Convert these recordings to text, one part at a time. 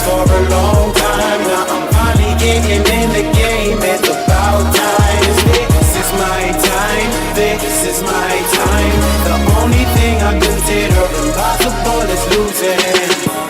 for a long time. Now I'm finally getting in the game. It's about time. This is my time. This is my time. The only thing I consider impossible is losing.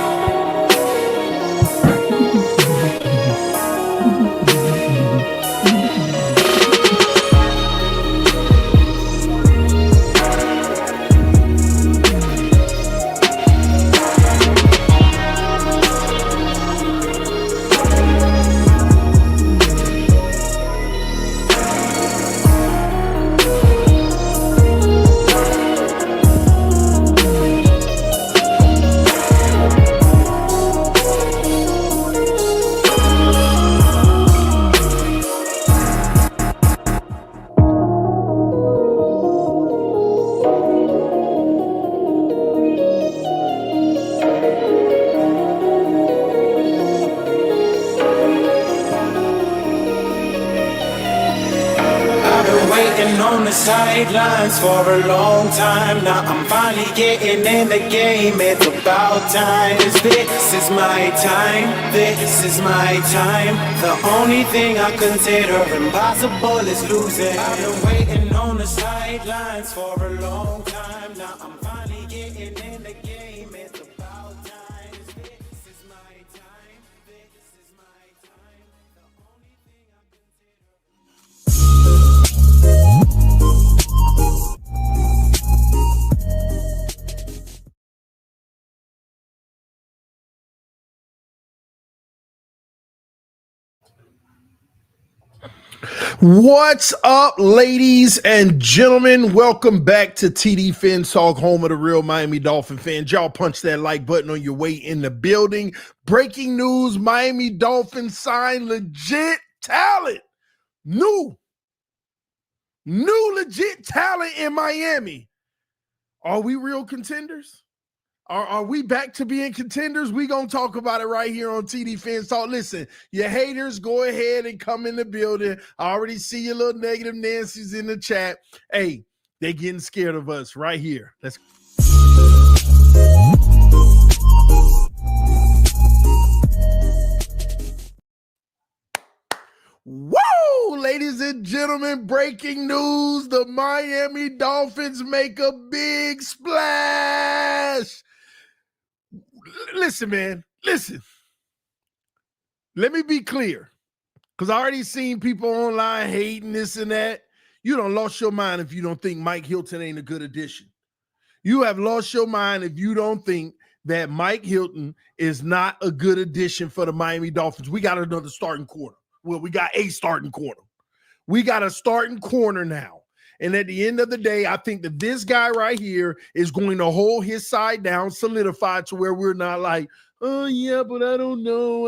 On the sidelines for a long time. Now I'm finally getting in the game. It's about time. This is my time. This is my time. The only thing I consider impossible is losing. I've been waiting on the sidelines for a long time. Now I'm finally getting in the game. It's about time. This is my time. This is my time. The only thing I What's up, ladies and gentlemen? Welcome back to tdphinstalk, home of the real Miami Dolphin fans. Y'all punch that like button on your way in the building. Breaking news, Miami Dolphins signed legit talent. New legit talent in Miami. Are we real contenders? Are we back to being contenders? We gonna talk about it right here on TD Fans Talk. Listen, your haters, go ahead and come in the building. I already see your little negative Nancy's in the chat. Hey, they getting scared of us right here. Let's Whoa, ladies and gentlemen, breaking news. The Miami Dolphins make a big splash. Listen, man, listen. Let me be clear, because I already seen people online hating this and that. You done lost your mind if you don't think Mike Hilton ain't a good addition. You have lost your mind if you don't think that Mike Hilton is not a good addition for the Miami Dolphins. We got another starting corner. Well, we got a starting corner. We got a starting corner now. And at the end of the day, I think that this guy right here is going to hold his side down, solidified to where we're not like, oh, yeah, but I don't know.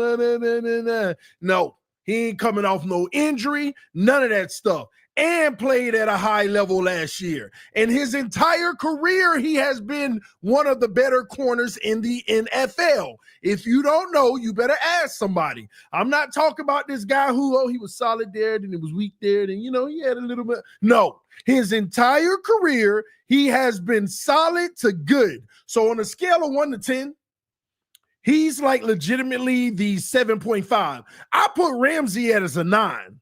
No, he ain't coming off no injury, none of that stuff. And played at a high level last year. And his entire career, he has been one of the better corners in the NFL. If you don't know, you better ask somebody. I'm not talking about this guy who, he was solid there, then he was weak there, then, he had a little bit. No, his entire career, he has been solid to good. So on a scale of 1 to 10, he's like legitimately the 7.5. I put Ramsey as a 9.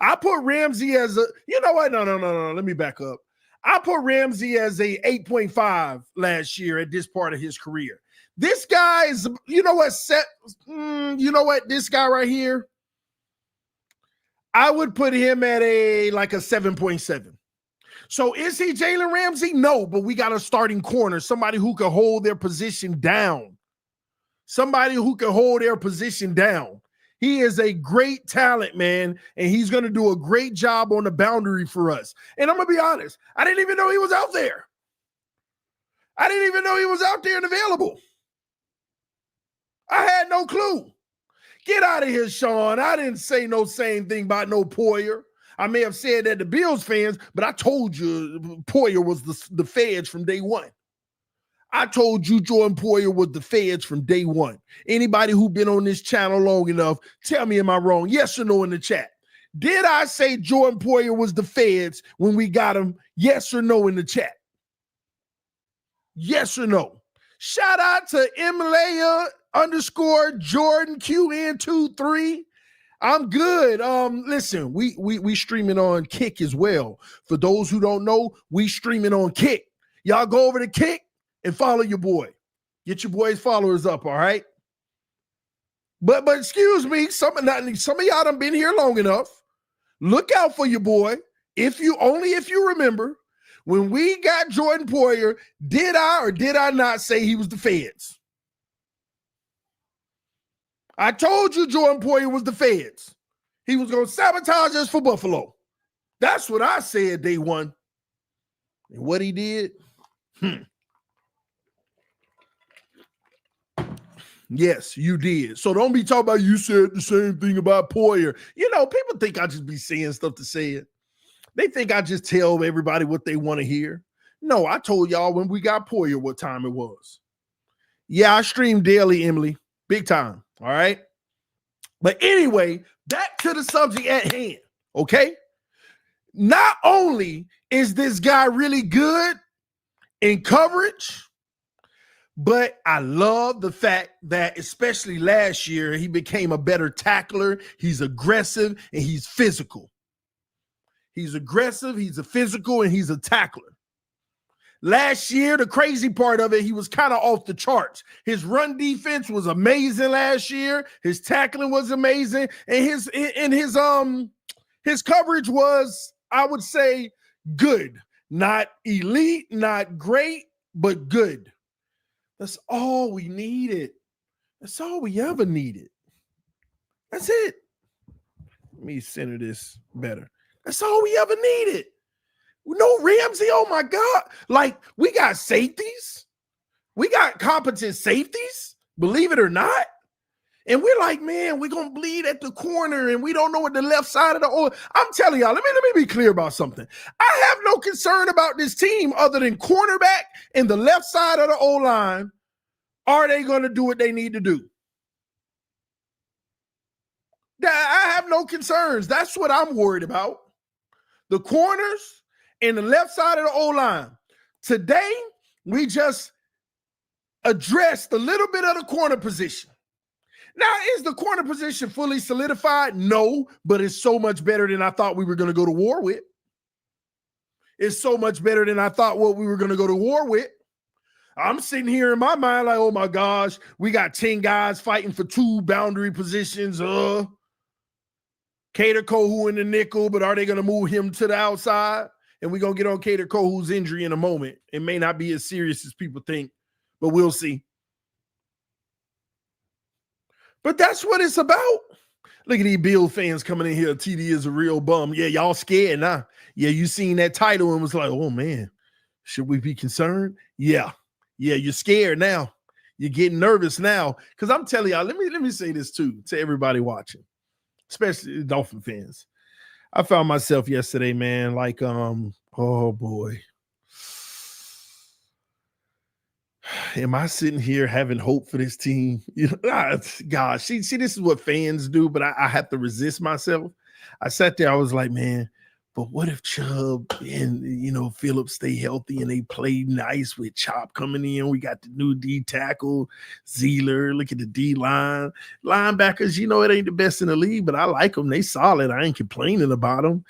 I put Ramsey as a, you know what? No. Let me back up. I put Ramsey as a 8.5 last year at this part of his career. This guy is, you know what? This guy right here, I would put him at a 7.7. So is he Jalen Ramsey? No, but we got a starting corner, somebody who can hold their position down. He is a great talent, man, and he's going to do a great job on the boundary for us. And I'm going to be honest, I didn't even know he was out there. I didn't even know he was out there and available. I had no clue. Get out of here, Sean. I didn't say no same thing about no Poyer. I may have said that to Bills fans, but I told you Poyer was the feds from day one. I told you Jordan Poyer was the feds from day one. Anybody who been on this channel long enough, tell me, am I wrong? Yes or no in the chat. Did I say Jordan Poyer was the feds when we got him? Yes or no in the chat? Yes or no? Shout out to Emilea underscore Jordan QN23. I'm good. Listen, we streaming on Kick as well. For those who don't know, we streaming on Kick. Y'all go over to Kick and follow your boy. Get your boy's followers up, all right? But excuse me, some of y'all done been here long enough. Look out for your boy. If you remember, when we got Jordan Poyer, did I or did I not say he was the feds? I told you Jordan Poyer was the feds. He was going to sabotage us for Buffalo. That's what I said day one. And what he did? Yes, you did. So don't be talking about you said the same thing about Poyer. You know, people think I just be saying stuff to say it. They think I just tell everybody what they want to hear. No, I told y'all when we got Poyer what time it was. Yeah, I stream daily, Emily. Big time. All right. But anyway, back to the subject at hand. Okay. Not only is this guy really good in coverage, but I love the fact that, especially last year, he became a better tackler. He's aggressive and he's physical. He's aggressive, he's a physical, and he's a tackler. Last year, the crazy part of it, he was kind of off the charts. His run defense was amazing last year. His tackling was amazing, and his coverage was, I would say, good. Not elite, not great, but good. That's all we needed. That's all we ever needed. That's it. Let me center this better. That's all we ever needed. No Ramsey, oh my God. Like, we got safeties. We got competent safeties, believe it or not. And we're like, man, we're going to bleed at the corner and we don't know what the left side of the O. I'm telling y'all, let me be clear about something. I have no concern about this team other than cornerback and the left side of the O-line. Are they going to do what they need to do? I have no concerns. That's what I'm worried about. The corners and the left side of the O-line. Today, we just addressed a little bit of the corner position. Now, is the corner position fully solidified? No, but it's so much better than I thought we were going to go to war with. It's so much better than I thought what we were going to go to war with. I'm sitting here in my mind like, oh my gosh, we got 10 guys fighting for 2 boundary positions. Cater Kohu in the nickel, but are they going to move him to the outside? And we're going to get on Cater Kohu's injury in a moment. It may not be as serious as people think, but we'll see. But that's what it's about. Look at these Bill fans coming in here. TD is a real bum. Yeah, y'all scared now. Yeah, you seen that title and was like, oh man, should we be concerned? Yeah, you're scared now. You're getting nervous now. Because I'm telling y'all, let me say this too to everybody watching, especially Dolphin fans. I found myself yesterday, man, like, oh boy. Am I sitting here having hope for this team? You know, gosh, see, this is what fans do, but I have to resist myself. I sat there, I was like, man, but what if Chubb and, Phillips stay healthy and they play nice with Chop coming in? We got the new D tackle, Zeeler. Look at the D line. Linebackers, it ain't the best in the league, but I like them. They solid. I ain't complaining about them.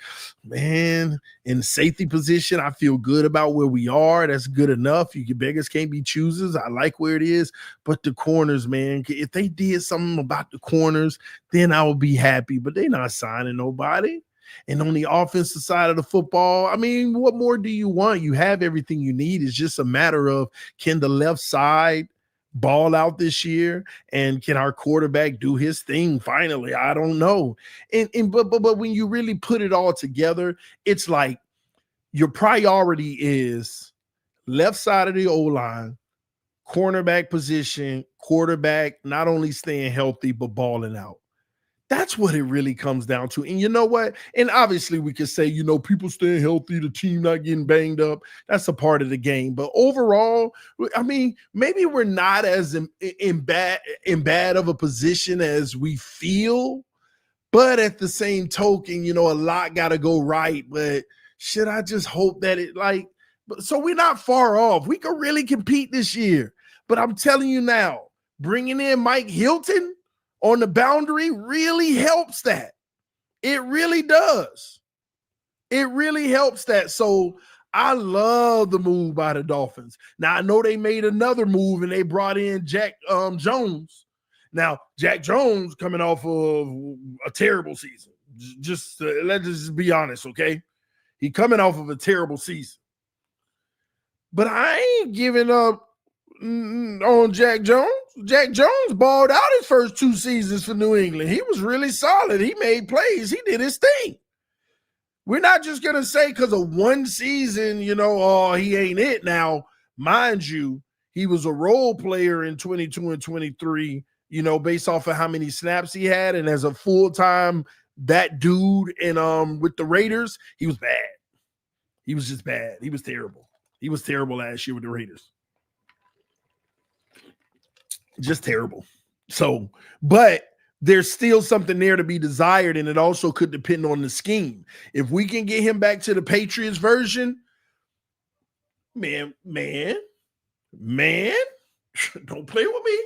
Man, in the safety position, I feel good about where we are. That's good enough. Beggars can't be choosers. I like where it is. But the corners, man, if they did something about the corners, then I would be happy. But they're not signing nobody. And on the offensive side of the football, I mean, what more do you want? You have everything you need. It's just a matter of, can the left side ball out this year? And can our quarterback do his thing finally? I don't know. But when you really put it all together, it's like your priority is left side of the O-line, cornerback position, quarterback, not only staying healthy, but balling out. That's what it really comes down to. And you know what? And obviously we could say, people staying healthy, the team not getting banged up. That's a part of the game. But overall, I mean, maybe we're not as in bad of a position as we feel. But at the same token, a lot got to go right. But should I just hope that so we're not far off. We could really compete this year. But I'm telling you now, bringing in Mike Hilton on the boundary really helps that. It really does. It really helps that. So I love the move by the Dolphins. Now, I know they made another move and they brought in Jack Jones. Now, Jack Jones coming off of a terrible season. Let's just be honest, okay? He coming off of a terrible season. But I ain't giving up on Jack Jones. Jack Jones balled out his first 2 seasons for New England. He was really solid. He made plays. He did his thing. We're not just going to say because of 1 season, oh, he ain't it. Now, mind you, he was a role player in 22 and 23, based off of how many snaps he had. And as a full-time, that dude with the Raiders, he was bad. He was just bad. He was terrible. He was terrible last year with the Raiders. Just terrible. So, but there's still something there to be desired, and it also could depend on the scheme. If we can get him back to the Patriots version, man, don't play with me.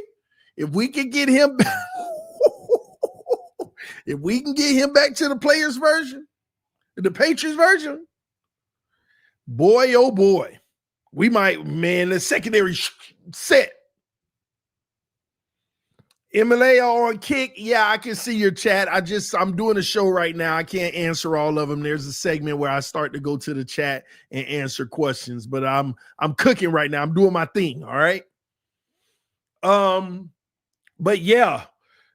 If we can get him back, if we can get him back to the players version, the Patriots version, boy, oh boy, we might, the secondary set. MLA on kick. Yeah, I can see your chat. I'm doing a show right now. I can't answer all of them. There's a segment where I start to go to the chat and answer questions, but I'm cooking right now. I'm doing my thing. All right. But yeah.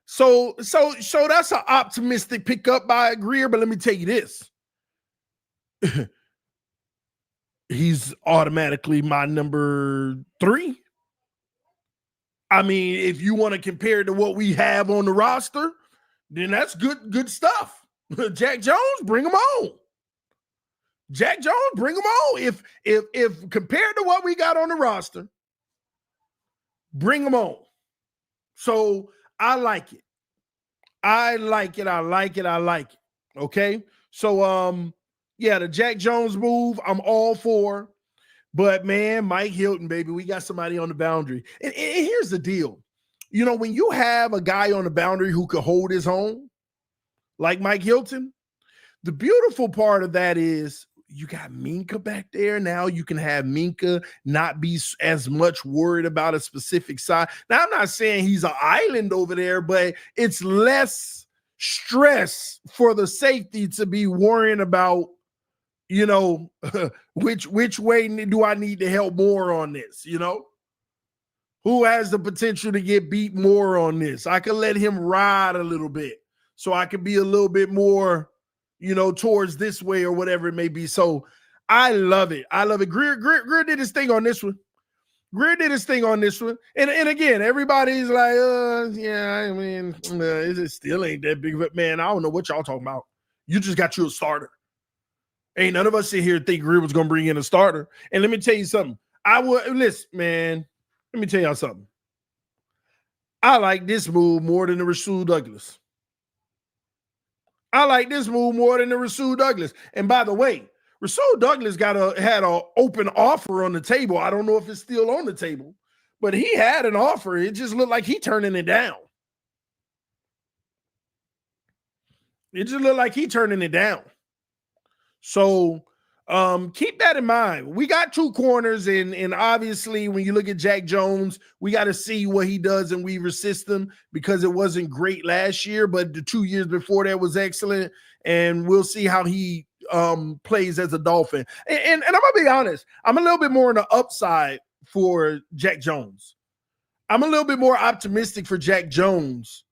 So that's an optimistic pickup by Greer, but let me tell you this. He's automatically my number 3. I mean, if you want to compare it to what we have on the roster, then that's good stuff. Jack Jones, bring him on. Jack Jones, bring him on. If compared to what we got on the roster, bring him on. So I like it. I like it. Okay. So yeah, the Jack Jones move, I'm all for. But, man, Mike Hilton, baby, we got somebody on the boundary. And here's the deal. When you have a guy on the boundary who could hold his own, like Mike Hilton, the beautiful part of that is you got Minkah back there. Now you can have Minkah not be as much worried about a specific side. Now, I'm not saying he's an island over there, but it's less stress for the safety to be worrying about, which way do I need to help more on this? Who has the potential to get beat more on this? I could let him ride a little bit so I could be a little bit more, towards this way or whatever it may be. So I love it. Greer did his thing on this one. And again, everybody's like, yeah, I mean, it still ain't that big. But, man, I don't know what y'all talking about. You just got you a starter. Ain't none of us sit here think Greer was going to bring in a starter. And let me tell you something. Listen, man, let me tell y'all something. I like this move more than the Rasul Douglas. And by the way, Rasul Douglas had an open offer on the table. I don't know if it's still on the table, but he had an offer. It just looked like he turning it down. So keep that in mind. We got 2 corners, and obviously when you look at Jack Jones, we got to see what he does in Weaver system because it wasn't great last year, but the 2 years before that was excellent, and we'll see how he plays as a Dolphin. And I'm going to be honest, I'm a little bit more on the upside for Jack Jones. I'm a little bit more optimistic for Jack Jones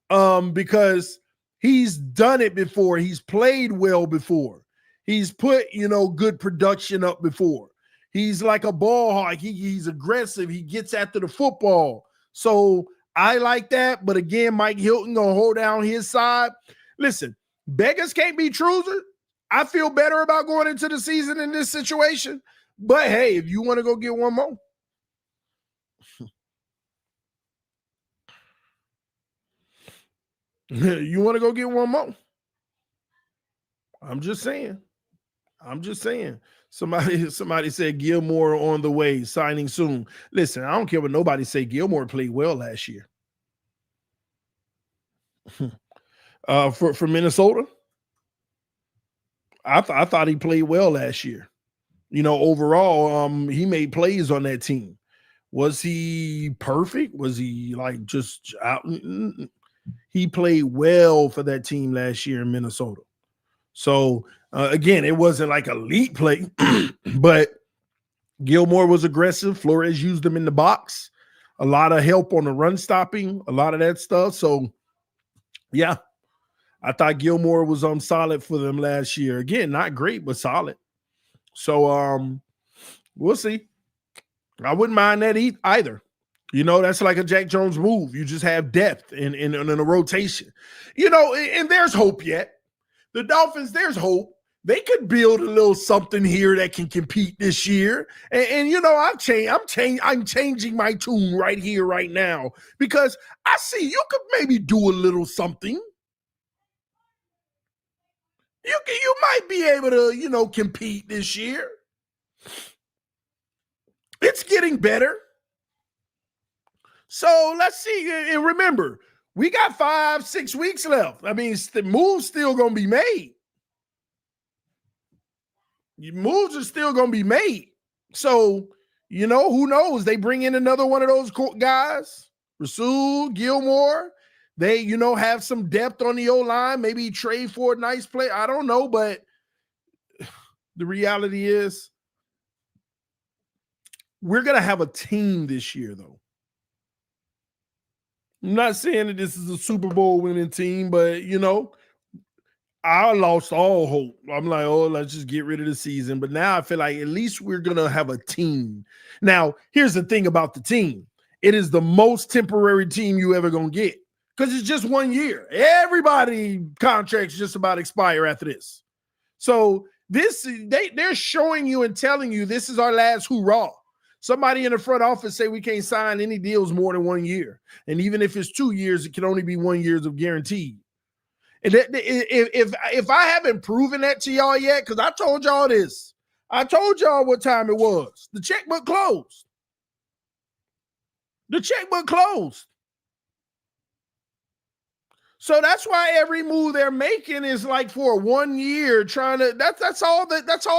because he's done it before. He's played well before. He's put, good production up before. He's like a ball hawk. He's aggressive. He gets after the football. So I like that. But again, Mike Hilton gonna hold down his side. Listen, beggars can't be choosers. I feel better about going into the season in this situation. But hey, if you want to go get one more, I'm just saying. I'm just saying. Somebody said Gilmore on the way, signing soon. Listen, I don't care what nobody say. Gilmore played well last year. For Minnesota, I thought he played well last year. Overall, he made plays on that team. Was he perfect? Was he like just out? He played well for that team last year in Minnesota. So again, it wasn't like elite play, but Gilmore was aggressive. Flores used him in the box. A lot of help on the run stopping, a lot of that stuff. So yeah, I thought Gilmore was solid for them last year. Again, not great, but solid. So we'll see. I wouldn't mind that either. That's like a Jack Jones move. You just have depth in a rotation. And there's hope yet. The Dolphins, there's hope. They could build a little something here that can compete this year. And I'm changing my tune right here, right now, because I see you could maybe do a little something. You might be able to, compete this year. It's getting better. So let's see. And remember, we got 5-6 weeks left. I mean, the move's still going to be made. Moves are still going to be made. So, who knows? They bring in another one of those guys, Rasul, Gilmore. They, have some depth on the O-line. Maybe trade for a nice play. I don't know, but the reality is we're going to have a team this year, though. I'm not saying that this is a Super Bowl winning team, but, I lost all hope. I'm like, oh, let's just get rid of the season. But now I feel like at least we're going to have a team. Now, here's the thing about the team. It is the most temporary team you ever going to get because it's just 1 year. Everybody contracts just about expire after this. So they're showing you and telling you this is our last hoorah. Somebody in the front office say we can't sign any deals more than 1 year. And even if it's 2 years, it can only be 1 year of guaranteed. And if I haven't proven that to y'all yet, because I told y'all this. I told y'all what time it was. The checkbook closed. The checkbook closed. So that's why every move they're making is like for 1 year trying to that's all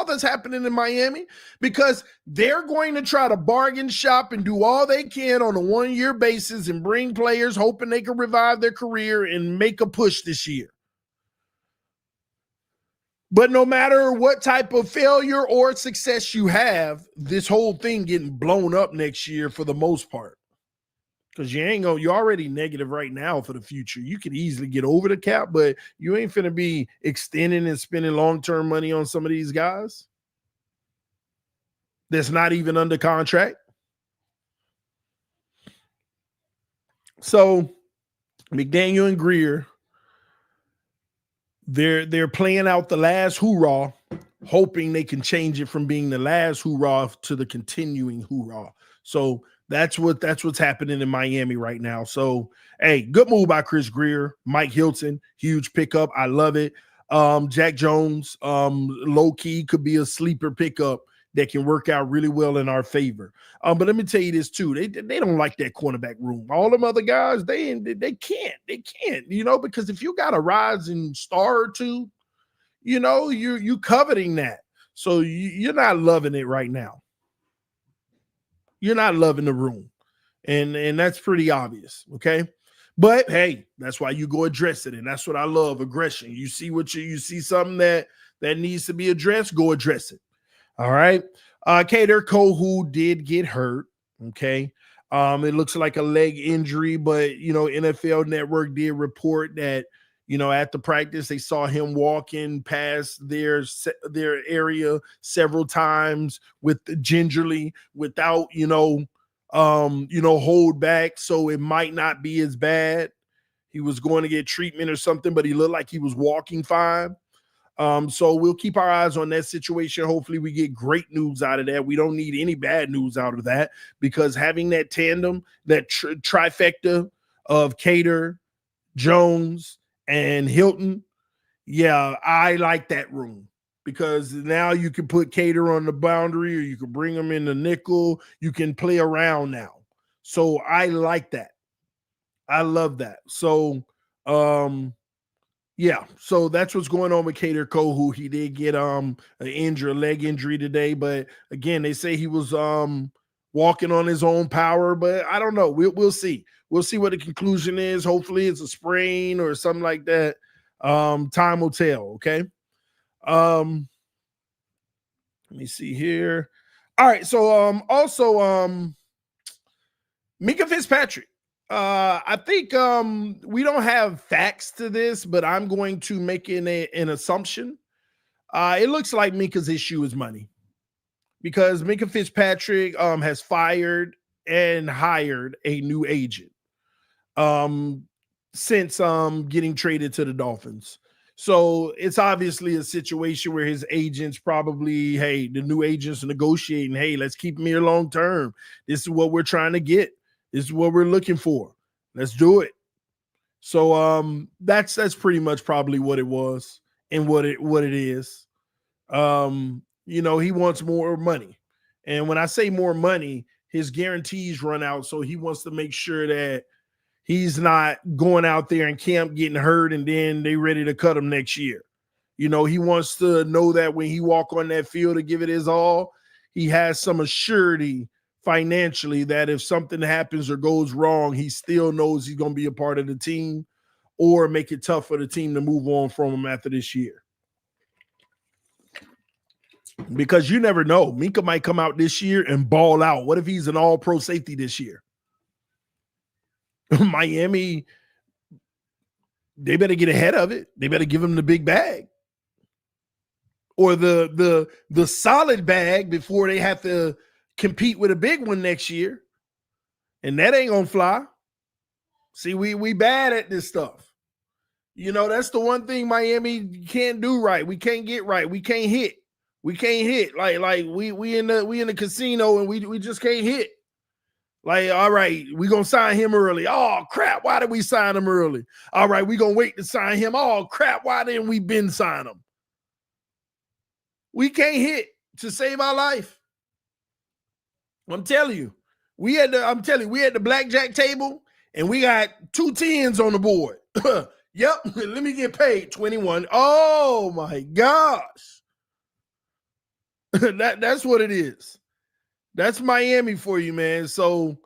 that's happening in Miami, because they're going to try to bargain shop and do all they can on a 1 year basis and bring players hoping they can revive their career and make a push this year. But no matter what type of failure or success you have, this whole thing getting blown up next year for the most part. Because you're already negative right now for the future. You could easily get over the cap, but you ain't finna be extending and spending long-term money on some of these guys that's not even under contract. So McDaniel and Greer, they're playing out the last hoorah, hoping they can change it from being the last hoorah to the continuing hoorah. So that's what's happening in Miami right now. So, hey, good move by Chris Greer. Mike Hilton, huge pickup. I love it. Jack Jones, low key could be a sleeper pickup that can work out really well in our favor. But let me tell you this too. They don't like that cornerback room. All them other guys, they can't, because if you got a rising star or two, you coveting that. So you're not loving it right now. You're not loving the room. And that's pretty obvious. Okay. But hey, that's why you go address it. And that's what I love, aggression. You see you see something that needs to be addressed, go address it. All right. Kader Kohu did get hurt. Okay. It looks like a leg injury, but NFL Network did report that, at the practice, they saw him walking past their area several times gingerly without, hold back. So it might not be as bad. He was going to get treatment or something, but he looked like he was walking fine. So we'll keep our eyes on that situation. Hopefully we get great news out of that. We don't need any bad news out of that, because having that tandem, that trifecta of Kader, Jones, and Hilton, yeah, I like that room. because now you can put Cater on the boundary, or you can bring him in the nickel. You can play around now. So I like that. I love that. So, yeah. So that's what's going on with Cater Kohu. He did get a leg injury today, but again, they say he was walking on his own power, but I don't know. We'll see. We'll see what the conclusion is. Hopefully, it's a sprain or something like that. Time will tell. Okay. Let me see here. All right. So also Minkah Fitzpatrick. I think we don't have facts to this, but I'm going to make an assumption. It looks like Minkah's issue is money, because Minkah Fitzpatrick has fired and hired a new agent since getting traded to the Dolphins. So it's obviously a situation where his agents probably, hey, the new agents are negotiating, hey, let's keep him here long term. This is what we're trying to get. This is what we're looking for. Let's do it. So that's pretty much probably what it was and what it is. You know, he wants more money. And when I say more money, his guarantees run out. So he wants to make sure that he's not going out there in camp getting hurt and then they ready to cut him next year. You know, he wants to know that when he walk on that field to give it his all, he has some assurity financially that if something happens or goes wrong, he still knows he's going to be a part of the team, or make it tough for the team to move on from him after this year. Because you never know. Minkah might come out this year and ball out. What if he's an all-pro safety this year? Miami, they better get ahead of it. They better give him the big bag, or the solid bag before they have to compete with a big one next year. And that ain't gonna fly. See, we bad at this stuff. You know, that's the one thing Miami can't do right. We can't get right. We can't hit. We can't hit. Like we in the casino and we just can't hit. Like, all right, we're going to sign him early. Oh, crap, why did we sign him early? All right, we're going to wait to sign him. Oh, crap, why didn't we been sign him? We can't hit to save our life. I'm telling you, we had the blackjack table, and we got 2 10s on the board. Yep, let me get paid, 21. Oh, my gosh. That's what it is. That's Miami for you, man. So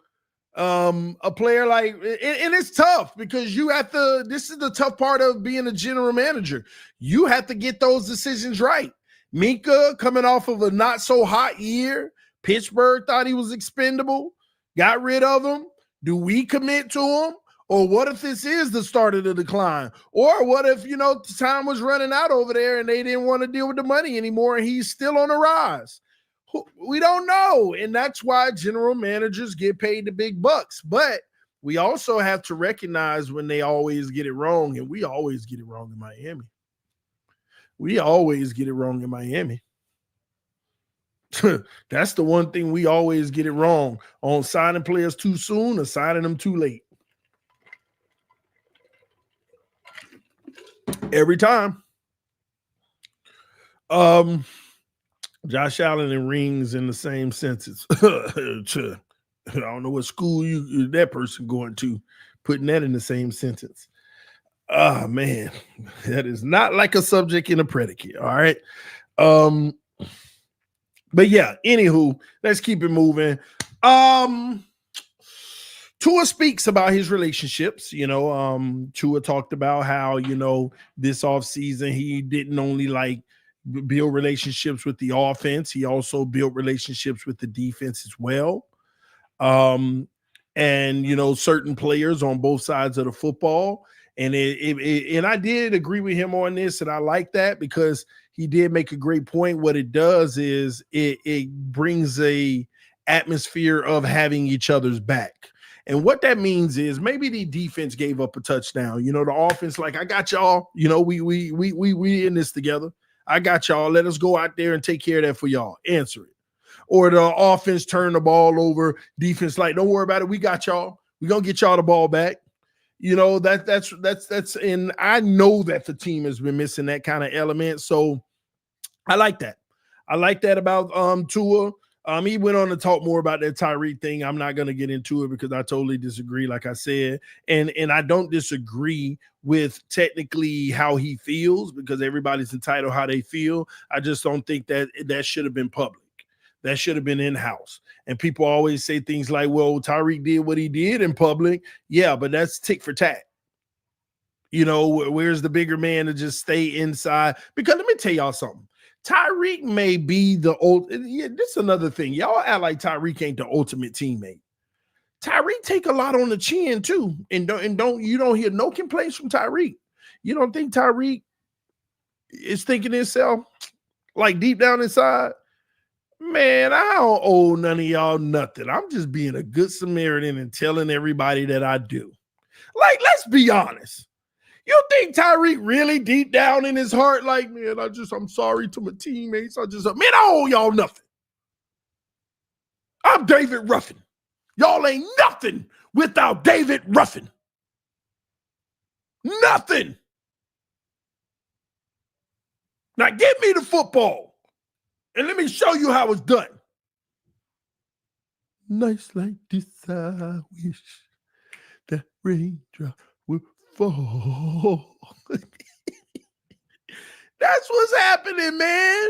a player like, and it's tough because you have to, this is the tough part of being a general manager. You have to get those decisions right. Minkah coming off of a not so hot year. Pittsburgh thought he was expendable, got rid of him. Do we commit to him? Or what if this is the start of the decline? Or what if, you know, time was running out over there and they didn't want to deal with the money anymore and he's still on the rise? We don't know. And that's why general managers get paid the big bucks. But we also have to recognize when they always get it wrong, and we always get it wrong in Miami. We always get it wrong in Miami. That's the one thing we always get it wrong on signing players too soon or signing them too late. Every time. Josh Allen and rings in the same sentence. I don't know what school that person going to, putting that in the same sentence. Oh, man. That is not like a subject and a predicate. All right. But yeah, anywho, let's keep it moving. Tua speaks about his relationships. You know, Tua talked about how, you know, this offseason he didn't only like build relationships with the offense, he also built relationships with the defense as well. And, you know, certain players on both sides of the football. And and I did agree with him on this, and I like that because he did make a great point. What it does is it brings a atmosphere of having each other's back. And what that means is maybe the defense gave up a touchdown. You know, the offense, like, I got y'all. You know, we in this together. I got y'all. Let us go out there and take care of that for y'all. Answer it. Or the offense turn the ball over. Defense, like, don't worry about it. We got y'all. We're gonna get y'all the ball back. You know, that's and I know that the team has been missing that kind of element. So I like that. I like that about Tua. He went on to talk more about that Tyreek thing. I'm not going to get into it because I totally disagree, like I said. And I don't disagree with technically how he feels, because everybody's entitled how they feel. I just don't think that should have been public. That should have been in-house. And people always say things like, well, Tyreek did what he did in public. Yeah, but that's tick for tat. You know, where's the bigger man to just stay inside? Because let me tell y'all something. Tyreek may be the old. Yeah, this is another thing. Y'all act like Tyreek ain't the ultimate teammate. Tyreek take a lot on the chin too, and you don't hear no complaints from Tyreek. You don't think Tyreek is thinking to himself, like deep down inside, man, I don't owe none of y'all nothing. I'm just being a good Samaritan and telling everybody that I do. Like, let's be honest. You think Tyreek really deep down in his heart, like, man, I'm sorry to my teammates. I owe y'all nothing. I'm David Ruffin. Y'all ain't nothing without David Ruffin. Nothing. Now give me the football and let me show you how it's done. Nights like this, I wish that raindrop would fall. That's what's happening, man.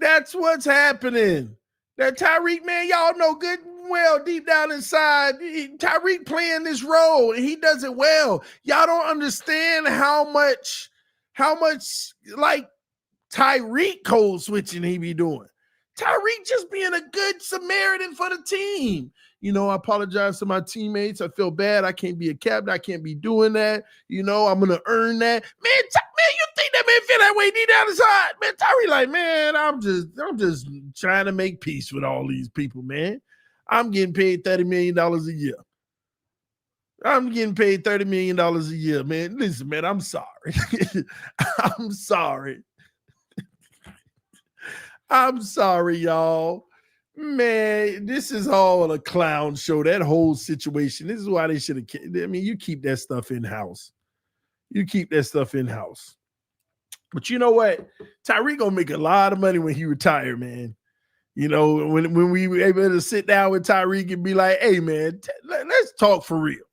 That's what's happening. That Tyreek, man, y'all know good and well deep down inside, Tyreek playing this role, and he does it well. Y'all don't understand how much like Tyreek code switching he be doing. Tyreek just being a good Samaritan for the team. You know, I apologize to my teammates. I feel bad. I can't be a captain. I can't be doing that. You know, I'm going to earn that. Man, you think that man feel that way deep down inside? Man, Tyreek like, man, I'm just trying to make peace with all these people, man. I'm getting paid $30 million a year. I'm getting paid $30 million a year, man. Listen, man, I'm sorry. I'm sorry. I'm sorry, y'all. Man, this is all a clown show. That whole situation. This is why they should have. I mean, you keep that stuff in-house. You keep that stuff in-house. But you know what? Tyreek gonna make a lot of money when he retire, man. You know, when we were able to sit down with Tyreek and be like, hey, man, let's talk for real.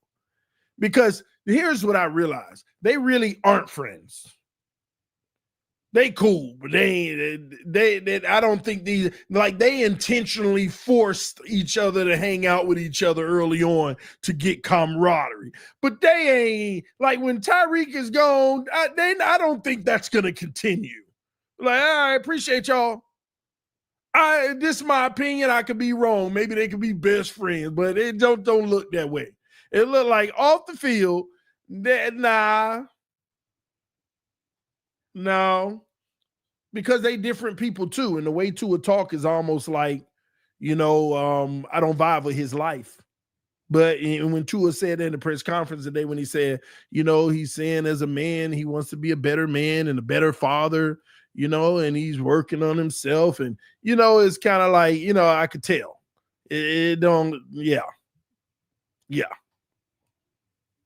Because here's what I realized. They really aren't friends. They cool, but they I don't think they intentionally forced each other to hang out with each other early on to get camaraderie. But they ain't, like, when Tyreek is gone, I don't think that's gonna continue. Like, I appreciate y'all. This is my opinion. I could be wrong. Maybe they could be best friends, but it don't look that way. It look like off the field that no, because they different people too. And the way Tua talk is almost like, you know, I don't vibe with his life. But when Tua said that in the press conference today, when he said, you know, he's saying as a man, he wants to be a better man and a better father, you know, and he's working on himself. And, you know, it's kind of like, you know, I could tell. It don't, yeah.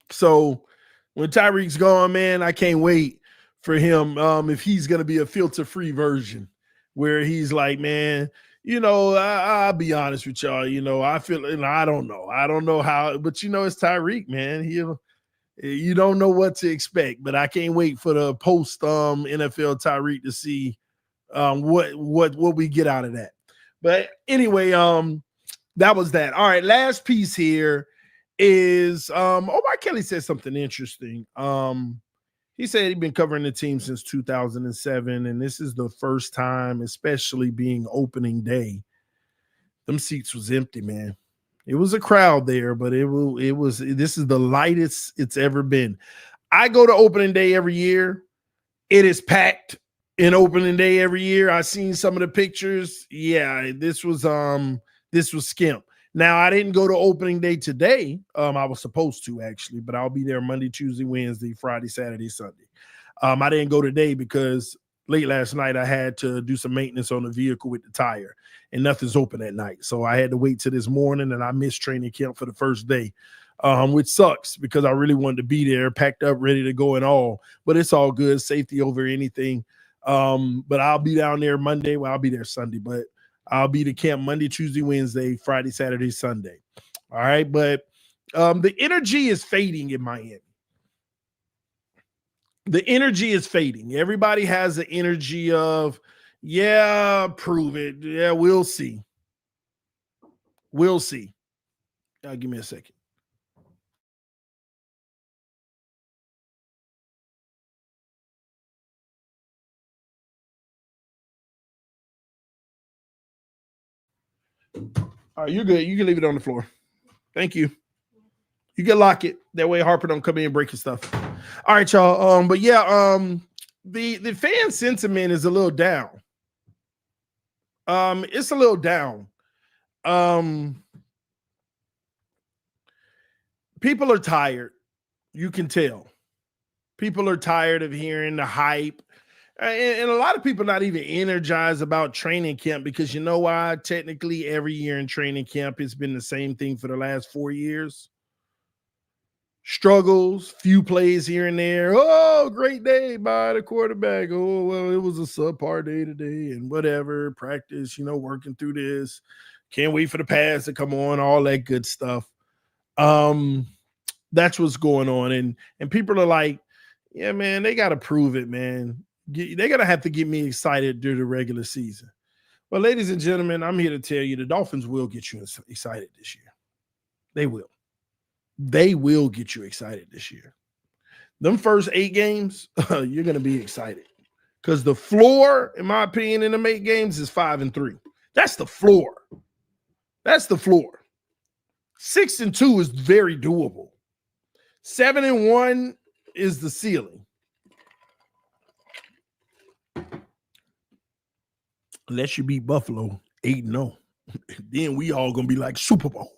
So when Tyreek's gone, man, I can't wait for him, if he's going to be a filter-free version where he's like, man, you know, I'll be honest with y'all, you know, I feel, and I don't know how, but you know, it's Tyreek, man. You don't know what to expect, but I can't wait for the post NFL Tyreek to see what we get out of that. But anyway, that was that. All right, last piece here is Omar Kelly said something interesting. He said he'd been covering the team since 2007, and this is the first time, especially being opening day, them seats was empty, man. It was a crowd there, but this is the lightest it's ever been. I go to opening day every year. It is packed in opening day every year. I've seen some of the pictures. Yeah, this was skimp. Now, I didn't go to opening day today. I was supposed to, actually, but I'll be there Monday, Tuesday, Wednesday, Friday, Saturday, Sunday. I didn't go today because late last night I had to do some maintenance on the vehicle with the tire, and nothing's open at night. So I had to wait till this morning, and I missed training camp for the first day, which sucks because I really wanted to be there, packed up, ready to go and all. But it's all good. Safety over anything. But I'll be down there Monday. Well, I'll be there Sunday, but I'll be to camp Monday, Tuesday, Wednesday, Friday, Saturday, Sunday. All right. But the energy is fading in Miami. The energy is fading. Everybody has the energy of, yeah, prove it. Yeah, we'll see. We'll see. Give me a second. All right, you're good. You can leave it on the floor. Thank you. You can lock it. That way Harper don't come in and break your stuff. All right, y'all. But yeah, the fan sentiment is a little down. It's a little down. People are tired. You can tell. People are tired of hearing the hype. And a lot of people not even energized about training camp because you know why? Technically, every year in training camp, it's been the same thing for the last 4 years. Struggles, few plays here and there. Oh, great day by the quarterback. Oh, well, it was a subpar day today and whatever. Practice, working through this. Can't wait for the pass to come on, all that good stuff. That's what's going on. And people are like, yeah, man, they got to prove it, man. They're going to have to get me excited during the regular season. Well, ladies and gentlemen, I'm here to tell you the Dolphins will get you excited this year. They will. They will get you excited this year. Them first 8 games, you're going to be excited. Because the floor, in my opinion, in them 8 games is 5-3. That's the floor. That's the floor. 6-2 is very doable. 7-1 is the ceiling. Unless you beat Buffalo 8-0. Then we all gonna be like Super Bowl.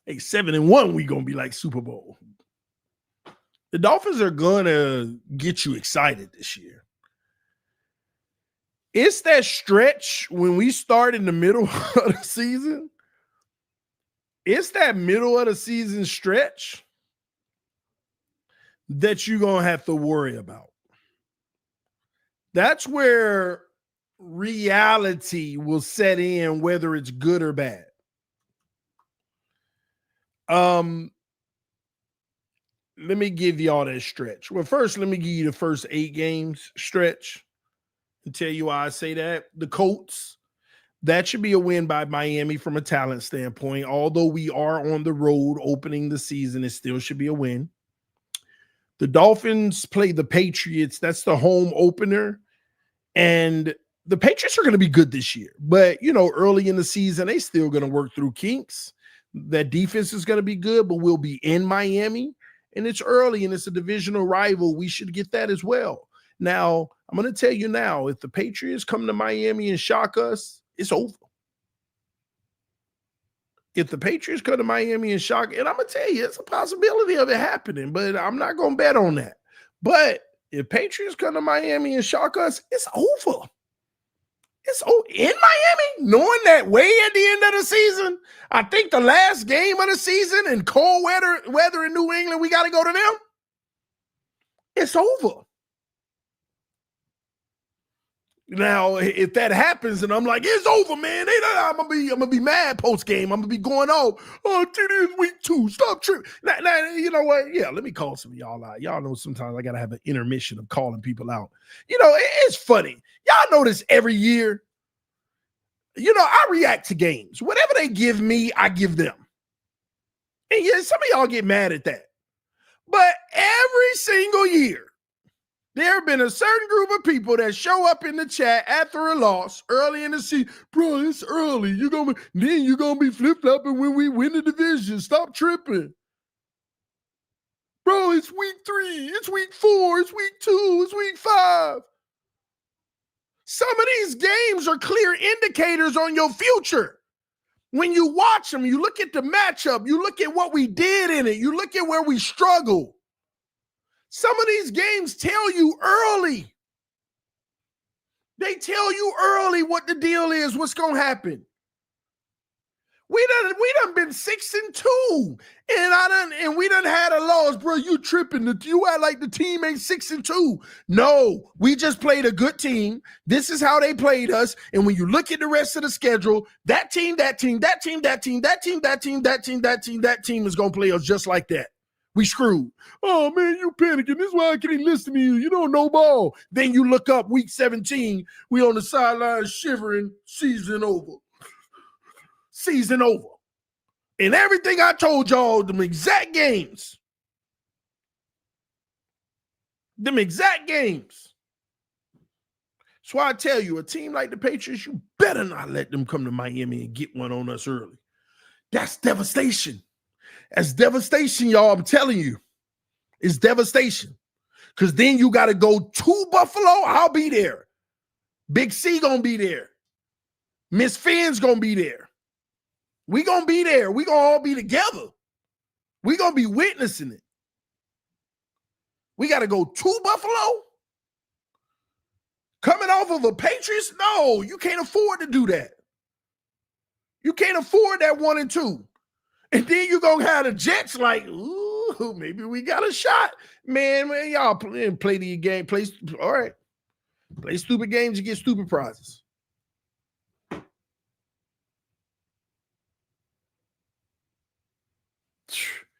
Hey, 7-1, we gonna be like Super Bowl. The Dolphins are gonna get you excited this year. It's that stretch when we start in the middle of the season. It's that middle of the season stretch that you're gonna have to worry about. That's where reality will set in, whether it's good or bad. Let me give y'all that stretch. Well, first, let me give you the first 8 games stretch and tell you why I say that. The Colts, that should be a win by Miami from a talent standpoint. Although we are on the road opening the season, it still should be a win. The Dolphins play the Patriots. That's the home opener. And the Patriots are going to be good this year. But, early in the season, they still going to work through kinks. That defense is going to be good, but we'll be in Miami. And it's early, and it's a divisional rival. We should get that as well. Now, I'm going to tell you now, if the Patriots come to Miami and shock us, it's over. If the Patriots come to Miami and shock, and I'm going to tell you, it's a possibility of it happening, but I'm not going to bet on that. But if Patriots come to Miami and shock us, it's over. It's in Miami, knowing that way at the end of the season, I think the last game of the season in cold weather in New England, we got to go to them. It's over. Now, if that happens, and I'm like, it's over, man. I'm gonna be mad post game. I'm gonna be going, oh, it is week 2. Stop tripping. Now, you know what? Yeah, let me call some of y'all out. Y'all know sometimes I gotta have an intermission of calling people out. It's funny. Y'all know this every year. I react to games. Whatever they give me, I give them. And yeah, some of y'all get mad at that. But every single year, there have been a certain group of people that show up in the chat after a loss early in the season. Bro, it's early. You're gonna be flip-flopping when we win the division. Stop tripping. Bro, it's week 3. It's week 4. It's week 2. It's week 5. Some of these games are clear indicators on your future. When you watch them, you look at the matchup, you look at what we did in it, you look at where we struggle. Some of these games tell you early. They tell you early what the deal is, what's going to happen. We done been 6-2. And we done had a loss, bro. You tripping. You act like the team ain't 6-2. No, we just played a good team. This is how they played us. And when you look at the rest of the schedule, that team is gonna play us just like that. We screwed. Oh man, you panicking. This is why I can't listen to you. You don't know ball. Then you look up week 17. We on the sideline shivering. Season over. Season over. And everything I told y'all, them exact games. Them exact games. That's why I tell you, a team like the Patriots, you better not let them come to Miami and get one on us early. That's devastation. That's devastation, y'all. I'm telling you. It's devastation. Because then you got to go to Buffalo. I'll be there. Big C going to be there. Miss Finn's going to be there. We going to be there. We going to all be together. We going to be witnessing it. We got to go to Buffalo? Coming off of a Patriots? No, you can't afford to do that. You can't afford that 1-2. And then you're going to have the Jets like, ooh, maybe we got a shot. Man, y'all play the game. All right. Play stupid games, you get stupid prizes.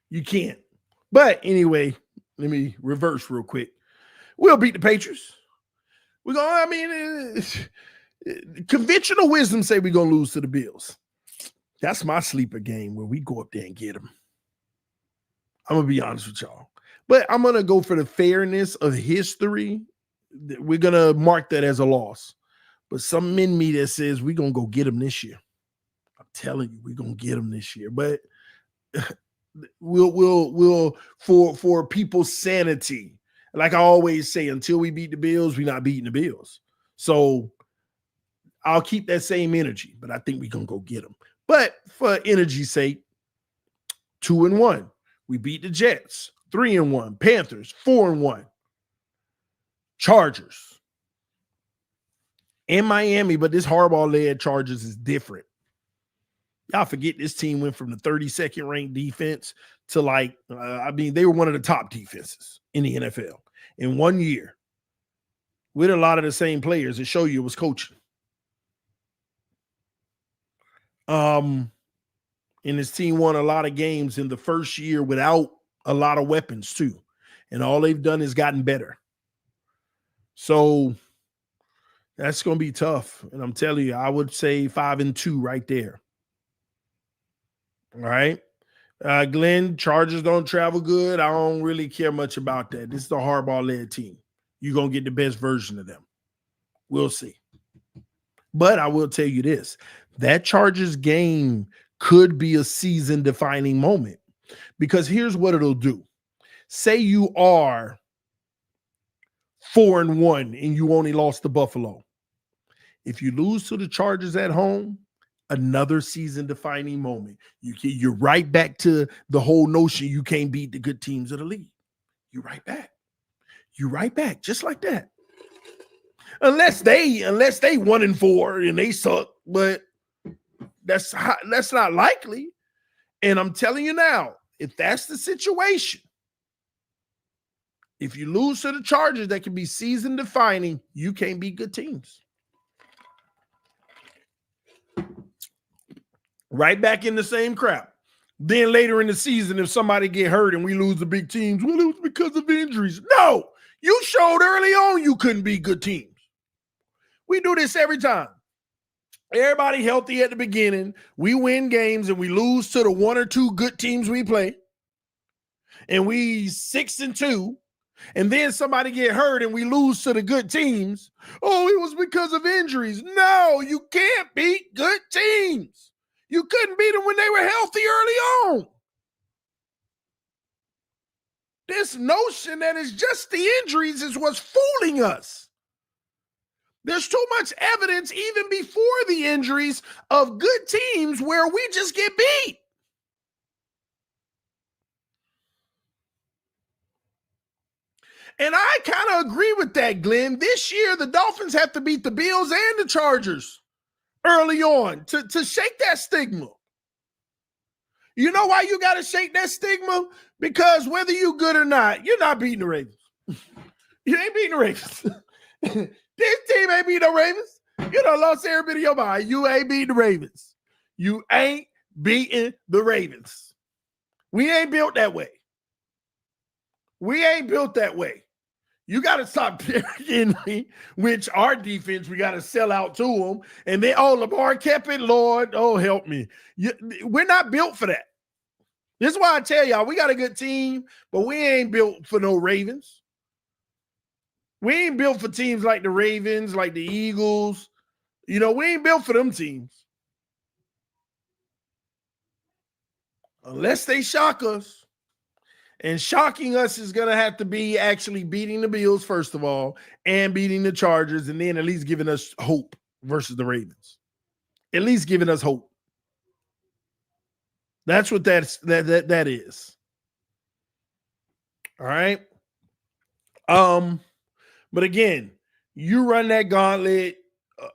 You can't. But anyway, let me reverse real quick. We'll beat the Patriots. Conventional wisdom say we're going to lose to the Bills. That's my sleeper game where we go up there and get them. I'm going to be honest with y'all. But I'm going to go for the fairness of history. We're going to mark that as a loss. But something in me that says we're going to go get them this year. I'm telling you, we're going to get them this year. But we'll for people's sanity, like I always say, until we beat the Bills, we're not beating the Bills. So I'll keep that same energy, but I think we're going to go get them. But for energy's sake, 2-1. We beat the Jets. 3-1. Panthers, 4-1. Chargers. In Miami, but this Harbaugh-led Chargers is different. Y'all forget this team went from the 32nd ranked defense to they were one of the top defenses in the NFL in 1 year with a lot of the same players that show you it was coaching. And this team won a lot of games in the first year without a lot of weapons too. And all they've done is gotten better. So that's going to be tough. And I'm telling you, I would say 5-2 right there. All right. Glenn, Chargers don't travel good. I don't really care much about that. This is the Harbaugh-led team. You're going to get the best version of them. We'll see. But I will tell you this. That Chargers game could be a season-defining moment. Because here's what it'll do. Say you are 4-1 and you only lost to Buffalo. If you lose to the Chargers at home, another season-defining moment. You're right back to the whole notion you can't beat the good teams of the league. You're right back. You're right back, just like that. Unless they 1-4 and they suck, but that's not likely. And I'm telling you now, if that's the situation, if you lose to the Chargers, that can be season-defining. You can't beat good teams. Right back in the same crap. Then later in the season, if somebody get hurt and we lose the big teams, well, it was because of injuries. No, you showed early on you couldn't be good teams. We do this every time. Everybody healthy at the beginning. We win games and we lose to the 1 or 2 good teams we play. And we 6-2. And then somebody get hurt and we lose to the good teams. Oh, it was because of injuries. No, you can't beat good teams. You couldn't beat them when they were healthy early on. This notion that it's just the injuries is what's fooling us. There's too much evidence even before the injuries of good teams where we just get beat. And I kind of agree with that, Glenn. This year, the Dolphins have to beat the Bills and the Chargers early on to shake that stigma. You know why you got to shake that stigma? Because whether you good or not, you're not beating the Ravens. You ain't beating the Ravens. This team ain't beating the Ravens. You done lost every bit of your mind. You ain't beating the Ravens. You ain't beating the Ravens. We ain't built that way. We ain't built that way. You got to stop Henry, which our defense, we got to sell out to them. And then, Lamar kept it, Lord. Oh, help me. We're not built for that. This is why I tell y'all, we got a good team, but we ain't built for no Ravens. We ain't built for teams like the Ravens, like the Eagles. We ain't built for them teams. Unless they shock us. And shocking us is going to have to be actually beating the Bills, first of all, and beating the Chargers, and then at least giving us hope versus the Ravens. At least giving us hope. That's what that is. All right. But again, you run that gauntlet,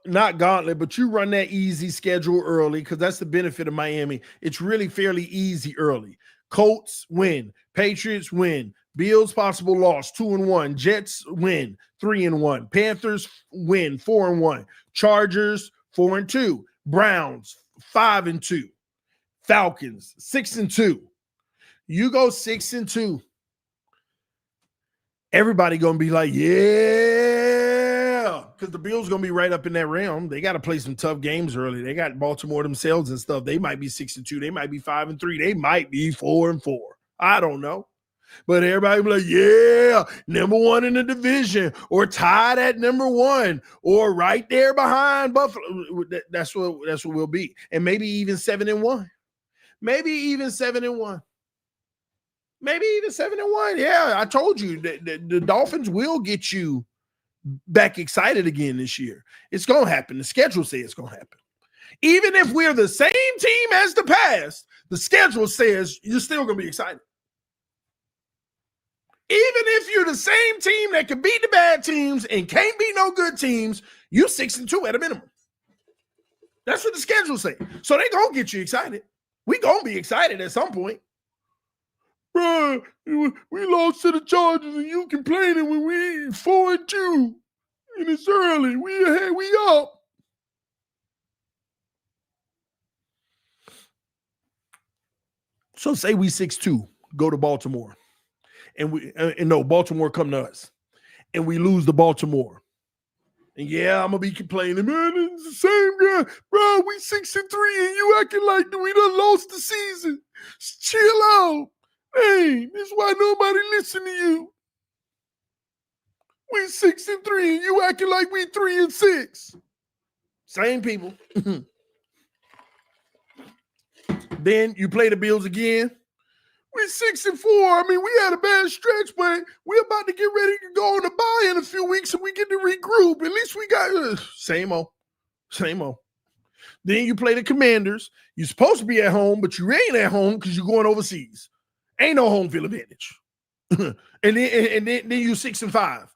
not gauntlet, but you run that easy schedule early because that's the benefit of Miami. It's really fairly easy early. Colts win. Patriots win. Bills possible loss 2-1. Jets win 3-1. Panthers win 4-1. Chargers 4-2. Browns 5-2. Falcons 6-2. You go 6-2. Everybody gonna be like, yeah, because the Bills gonna be right up in that realm. They got to play some tough games early. They got Baltimore themselves and stuff. They might be 6-2. They might be 5-3. They might be 4-4. I don't know. But everybody be like, yeah, number one in the division, or tied at number one, or right there behind Buffalo. That's what we'll be. And maybe even 7-1. Maybe even 7-1. Maybe even 7-1. Yeah, I told you that the Dolphins will get you back excited again this year. It's going to happen. The schedule says it's going to happen. Even if we're the same team as the past, the schedule says you're still going to be excited. Even if you're the same team that can beat the bad teams and can't beat no good teams, you're 6-2 at a minimum. That's what the schedule says. So they're going to get you excited. We're going to be excited at some point. Bro, we lost to the Chargers and you complaining when we 4-2 and it's early. We up. So say we 6-2, go to Baltimore, and Baltimore come to us, and we lose to Baltimore. And yeah, I'm gonna be complaining, man. It's the same guy, bro. We 6-3, and you acting like we done lost the season. Just chill out. Hey, this is why nobody listen to you. We 6-3, and you acting like we 3-6. Same people. Then you play the Bills again. We 6-4. I mean, we had a bad stretch, but we're about to get ready to go on a bye in a few weeks, and we get to regroup. At least we got same old. Then you play the Commanders. You're supposed to be at home, but you ain't at home because you're going overseas. Ain't no home field advantage. and then you 6-5.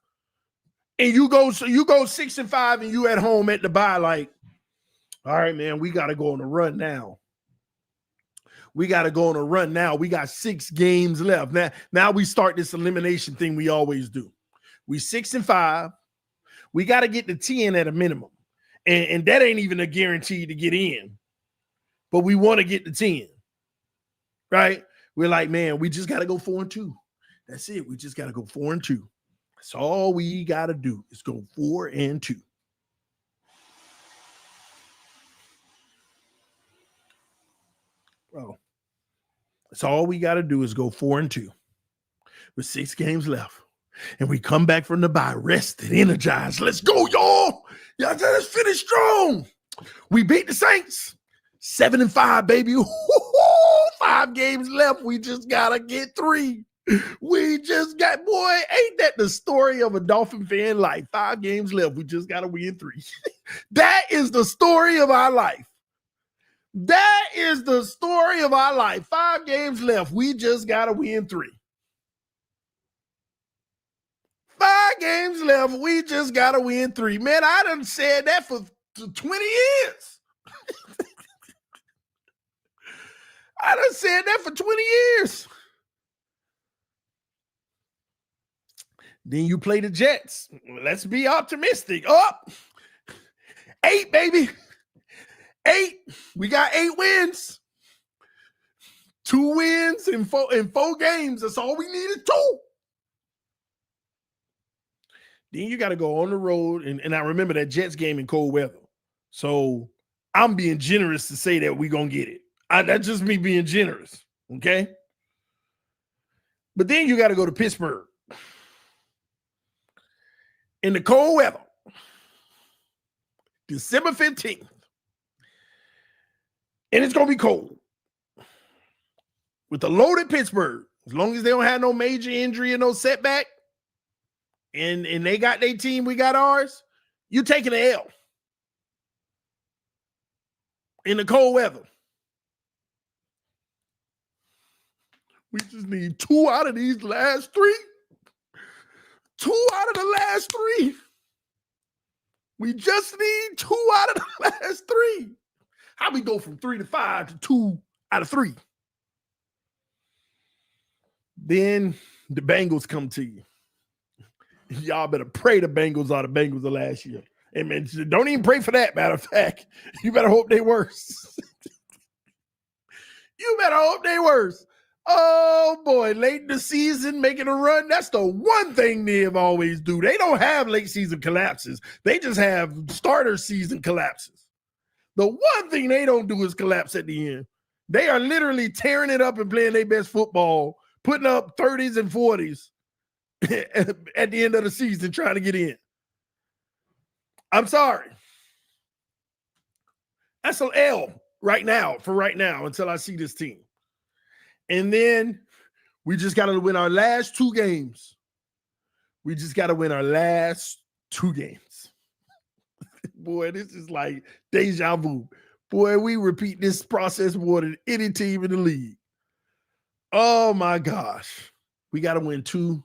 And you go 6-5 and you at home at the bye, like, all right, man, we got to go on a run now. We got 6 games left. Now we start this elimination thing we always do. We 6-5. We got to get to 10 at a minimum. And that ain't even a guarantee to get in. But we want to get to 10. Right? We're like, man, we just got to go 4-2. That's it. We just got to go 4-2. That's all we got to do is go 4-2. Bro, that's all we got to do is go 4-2 with 6 games left. And we come back from the bye, rested, energized. Let's go, y'all. Let's finish strong. We beat the Saints. 7-5, baby. 5 games left. We just got to get 3. We just got, boy, ain't that the story of a Dolphin fan life? 5 games left. We just got to win 3. That is the story of our life. That is the story of our life. 5 games left. We just got to win 3. 5 games left. We just got to win 3. Man, I done said that for 20 years. I done said that for 20 years. Then you play the Jets. Let's be optimistic. Up. 8, baby. 8. We got 8 wins. 2 wins in 4 games. That's all we needed. 2. Then you got to go on the road. And I remember that Jets game in cold weather. So I'm being generous to say that we're going to get it. That's just me being generous. Okay. But then you got to go to Pittsburgh in the cold weather. December 15th. And it's going to be cold. With the loaded Pittsburgh, as long as they don't have no major injury or no setback, and they got their team, we got ours, you taking an L in the cold weather. We just need 2 out of these last 3. 2 out of the last 3. We just need 2 out of the last 3. How we go from 3 to 5 to 2 out of 3? Then the Bengals come to you. Y'all better pray the Bengals are the Bengals of last year. Hey, man, don't even pray for that, matter of fact. You better hope they worse. You better hope they worse. Oh, boy, late in the season, making a run, that's the one thing they always do. They don't have late season collapses. They just have starter season collapses. The one thing they don't do is collapse at the end. They are literally tearing it up and playing their best football, putting up 30s and 40s at the end of the season trying to get in. I'm sorry. That's an L right now, until I see this team. And then we just got to win our last 2 games. We just got to win our last 2 games. Boy, this is like deja vu. Boy, we repeat this process more than any team in the league. Oh, my gosh. We got to win 2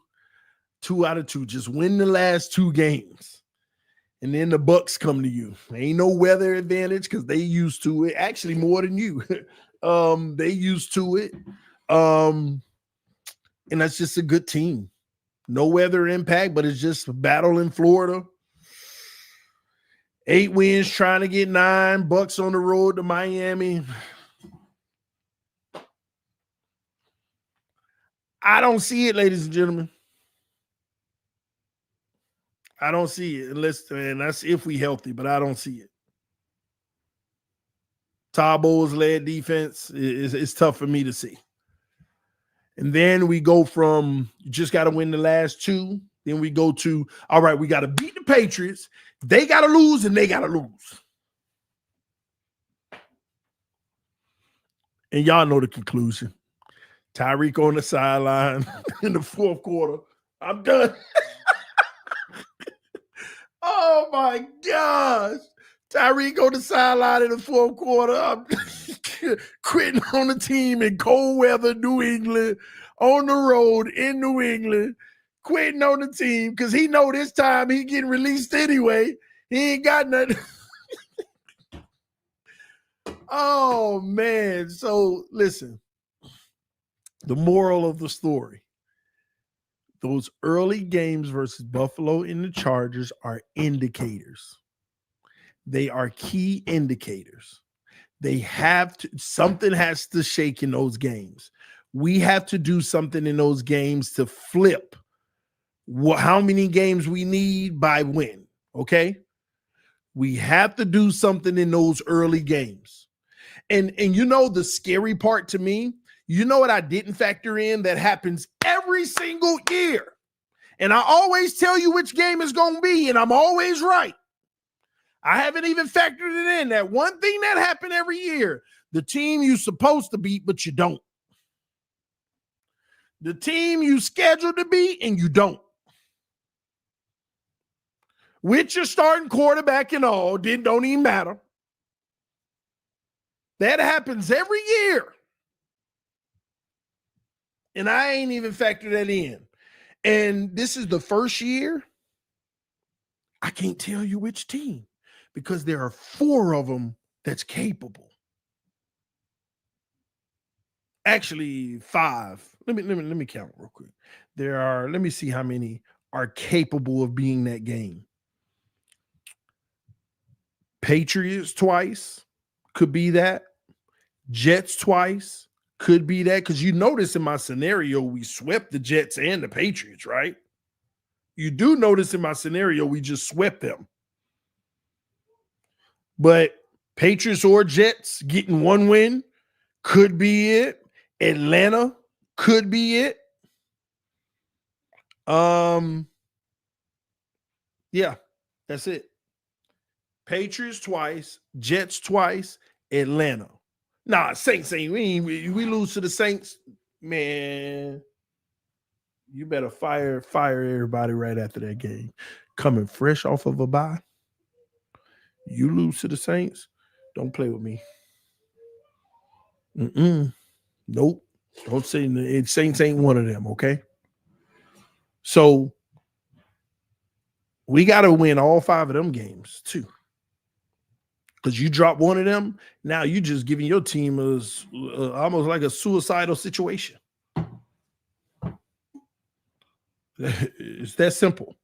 out of 2. Just win the last 2 games. And then the Bucks come to you. Ain't no weather advantage because they used to it. Actually, more than you. They used to it. And that's just a good team. No weather impact, but it's just a battle in Florida. 8 wins, trying to get 9. Bucks on the road to Miami. I don't see it, ladies and gentlemen. I don't see it unless, and that's if we healthy, but I don't see it. Todd Bowles led defense is tough for me to see. And then we go from you just got to win the last 2. Then we go to, all right, we got to beat the Patriots. They got to lose and they got to lose. And y'all know the conclusion. Tyreek on the sideline in the 4th quarter. I'm done. Oh, my gosh. Tyreek on the sideline in the 4th quarter. I'm quitting on the team in cold weather, New England, on the road in New England, quitting on the team because he know this time he getting released anyway. He ain't got nothing. Oh, man. So, listen, the moral of the story. Those early games versus Buffalo and the Chargers are indicators. They are key indicators. They have to, something has to shake in those games. We have to do something in those games to flip how many games we need by when, okay? We have to do something in those early games. And you know the scary part to me, you know what I didn't factor in that happens every single year. And I always tell you which game is going to be, and I'm always right. I haven't even factored it in. That one thing that happened every year, the team you're supposed to beat, but you don't. The team you scheduled to beat, and you don't. With your starting quarterback and all, don't even matter. That happens every year. And I ain't even factored that in. And this is the first year. I can't tell you which team because there are 4 of them that's capable. Actually, 5. Let me count real quick. There are, let me see how many are capable of being that game. Patriots twice could be that. Jets twice could be that. Because you notice in my scenario, we swept the Jets and the Patriots, right? You do notice in my scenario, we just swept them. But Patriots or Jets getting one win could be it. Atlanta could be it. Yeah, that's it. Patriots twice, Jets twice, Atlanta. Nah, Saints ain't we lose to the Saints, man. You better fire everybody right after that game. Coming fresh off of a bye. You lose to the Saints, don't play with me. Nope. Don't say it. Saints ain't one of them, okay? So we got to win all 5 of them games too. Because you drop one of them, now you just giving your team almost like a suicidal situation. It's that simple.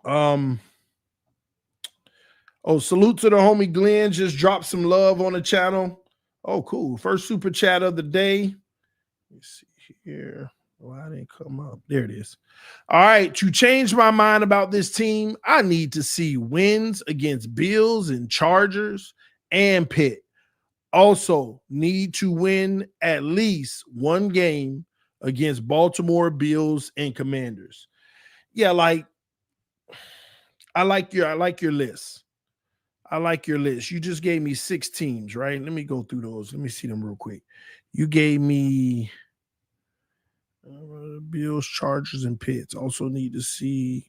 Salute to the homie Glenn. Just dropped some love on the channel. Oh, cool. First super chat of the day. Let's see here. Why didn't it come up? There it is. All right. To change my mind about this team, I need to see wins against Bills and Chargers and Pitt. Also, need to win at least one game against Baltimore Bills and Commanders. Yeah, like I like your list. I like your list. You just gave me 6 teams, right? Let me go through those. Let me see them real quick. You gave me Bills, Chargers, and Pitts. Also need to see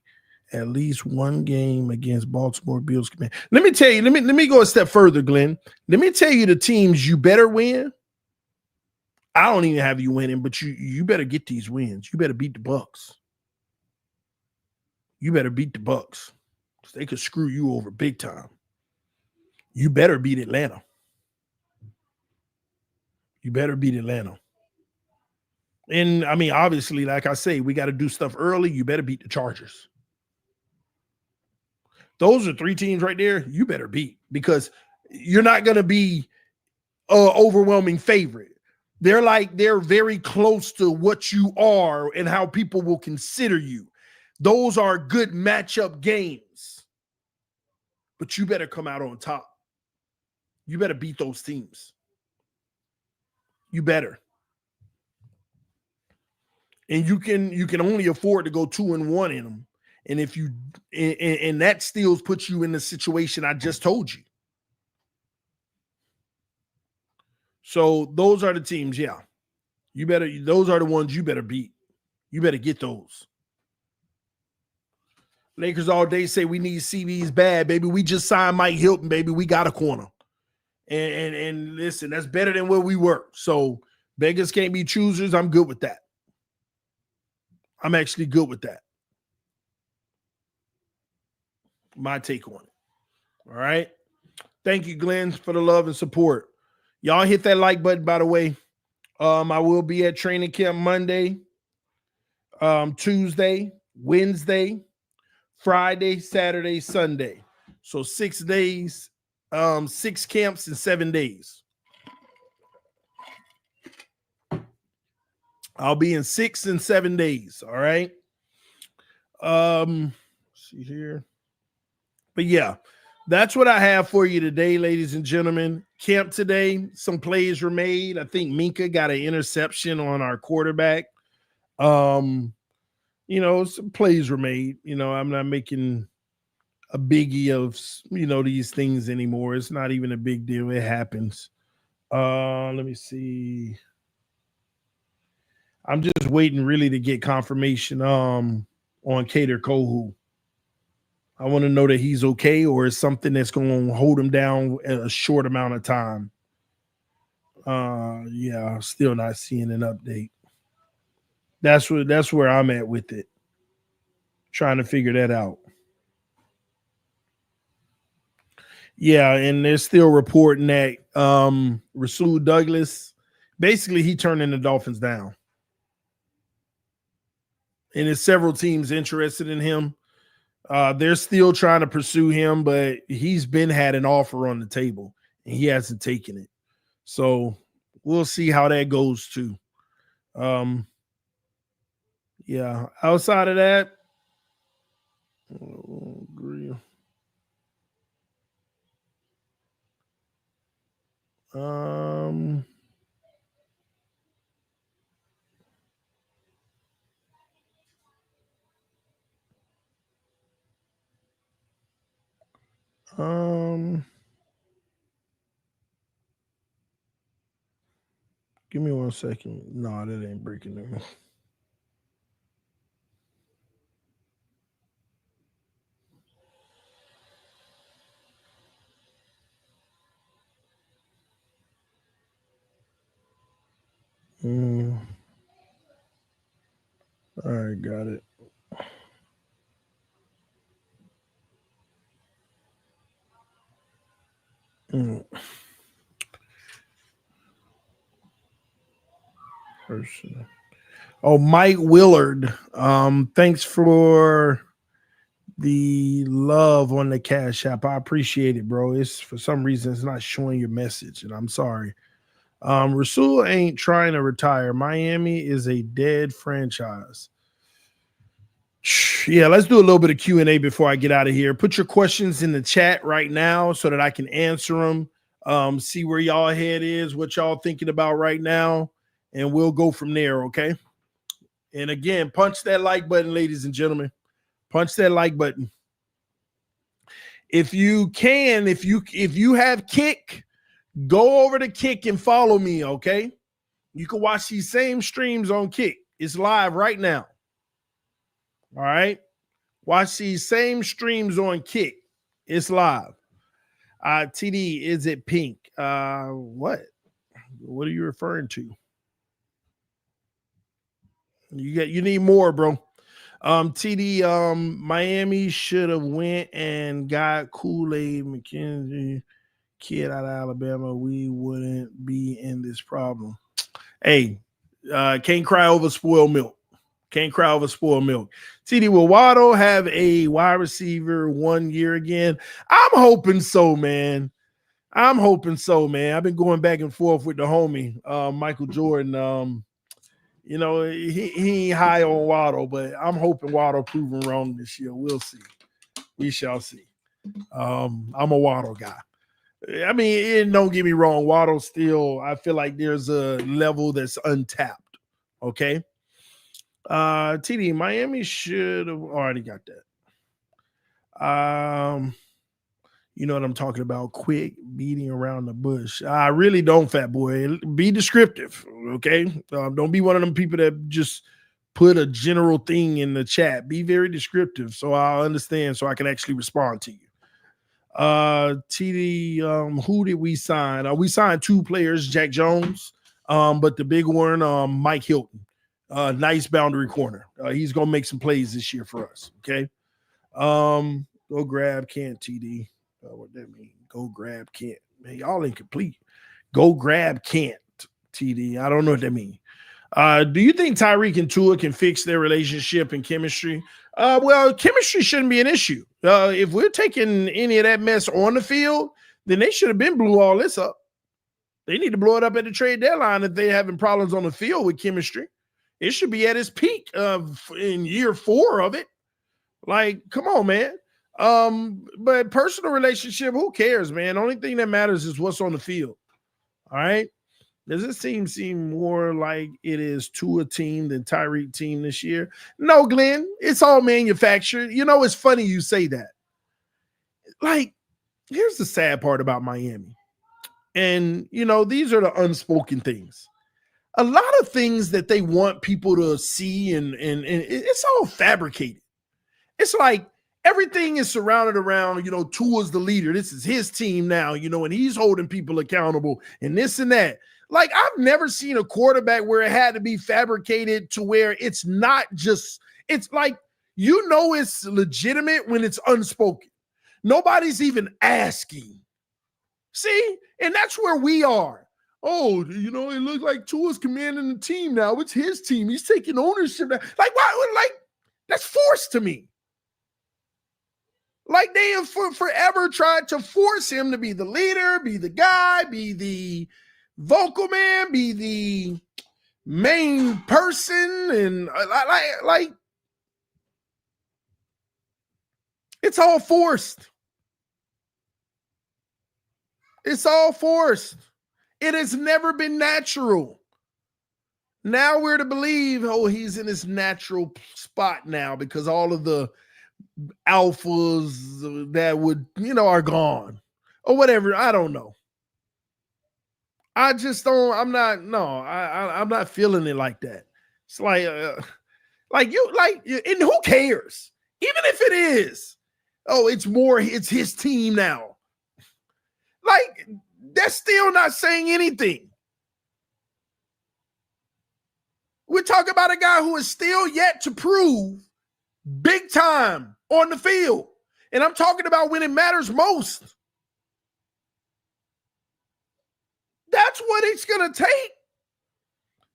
at least one game against Baltimore Bills. Let me tell you, let me go a step further, Glenn. Let me tell you the teams you better win. I don't even have you winning, but you better get these wins. You better beat the Bucks. You better beat the Bucks. They could screw you over big time. You better beat Atlanta. You better beat Atlanta. And I mean, obviously, like I say, we got to do stuff early. You better beat the Chargers. Those are 3 teams right there. You better beat, because you're not going to be overwhelming favorite. They're very close to what you are and how people will consider you. Those are good matchup games, but you better come out on top. You better beat those teams. You better. And you can only afford to go 2-1 in them. And if you and that still puts you in the situation I just told you. So those are the teams, yeah. Those are the ones you better beat. You better get those. Lakers all day say we need CBs bad, baby. We just signed Mike Hilton, baby. We got a corner. And listen, that's better than where we were. So beggars can't be choosers. I'm good with that. I'm actually good with that. My take on it. All right. Thank you, Glenn, for the love and support. Y'all hit that like button, by the way. I will be at training camp Monday, Tuesday, Wednesday, Friday, Saturday, Sunday. So 6 days, 6 camps in 7 days. I'll be in 6 and 7 days. All right. See here. But yeah, that's what I have for you today, ladies and gentlemen. Camp today, some plays were made. I think Minkah got an interception on our quarterback. Some plays were made. I'm not making a biggie of, these things anymore. It's not even a big deal. It happens. Let me see. I'm just waiting really to get confirmation on Kader Kohu. I want to know that he's okay, or is something that's going to hold him down a short amount of time. Yeah, still not seeing an update. That's where I'm at with it. Trying to figure that out. Yeah, and they're still reporting that Rasul Douglas Basically, he turning the Dolphins down. And there's several teams interested in him. They're still trying to pursue him, but he's had an offer on the table, and he hasn't taken it. So we'll see how that goes too. Yeah. Outside of that, give me 1 second. No, that ain't breaking news. All right, got it. Person. Oh, Mike Willard. Thanks for the love on the Cash App. I appreciate it, bro. It's for some reason it's not showing your message, and I'm sorry. Rasul ain't trying to retire. Miami is a dead franchise. Yeah, let's do a little bit of Q&A before I get out of here. Put your questions in the chat right now so that I can answer them. See where y'all head is, what y'all thinking about right now, and we'll go from there, okay? And again, punch that like button, ladies and gentlemen. Punch that like button. If you can, if you have Kick, go over to Kick and follow me, okay? You can watch these same streams on Kick. It's live right now. All right. Watch these same streams on Kick. It's live. TD, is it pink? What? What are you referring to? You need more, bro. TD, Miami should have went and got Kool-Aid McKenzie kid out of Alabama. We wouldn't be in this problem. Hey, can't cry over spoiled milk. Can't cry over spoiled milk. TD, will Waddle have a wide receiver 1 year again? I'm hoping so, man. I've been going back and forth with the homie, Michael Jordan. He ain't high on Waddle, but I'm hoping Waddle proven wrong this year. We'll see. We shall see. I'm a Waddle guy. I mean, don't get me wrong. Waddle still, I feel like there's a level that's untapped. Okay. TD, Miami should have already got that. You know what I'm talking about? Quick beating around the bush. I really don't, fat boy. Be descriptive, okay? Don't be one of them people that just put a general thing in the chat. Be very descriptive so I'll understand, so I can actually respond to you. TD, who did we sign? We signed 2 players, Jack Jones, but the big one, Mike Hilton. Nice boundary corner. He's gonna make some plays this year for us. Okay. Go grab Kent, TD. What that mean? Go grab Kent. Man, y'all incomplete. Go grab Kent, TD. I don't know what that means. Do you think Tyreek and Tua can fix their relationship and chemistry? Well, chemistry shouldn't be an issue. If we're taking any of that mess on the field, then they should have been blew all this up. They need to blow it up at the trade deadline if they're having problems on the field with chemistry. It should be at its peak in year 4 of it. Like, come on, man. But personal relationship, who cares, man? The only thing that matters is what's on the field. All right. Does this team seem more like it is Tua team than Tyreek team this year? No, Glenn. It's all manufactured. You know, it's funny you say that. Like, here's the sad part about Miami. And, these are the unspoken things. A lot of things that they want people to see and it's all fabricated. It's like everything is surrounded around, Tua's the leader. This is his team now, and he's holding people accountable and this and that. Like, I've never seen a quarterback where it had to be fabricated to where it's not just, it's like, it's legitimate when it's unspoken. Nobody's even asking. See? And that's where we are. Oh, it looks like Tua's commanding the team now. It's his team. He's taking ownership now. Like, why? Like, that's forced to me. Like, they have forever tried to force him to be the leader, be the guy, be the vocal man, be the main person, and like it's all forced. It's all forced. It has never been natural. Now we're to believe, he's in his natural spot now because all of the alphas that would, are gone or whatever. I don't know. I just don't, I'm not feeling it like that. It's like, and who cares? Even if it is, it's his team now. Like, that's still not saying anything. We're talking about a guy who is still yet to prove big time on the field. And I'm talking about when it matters most. That's what it's going to take.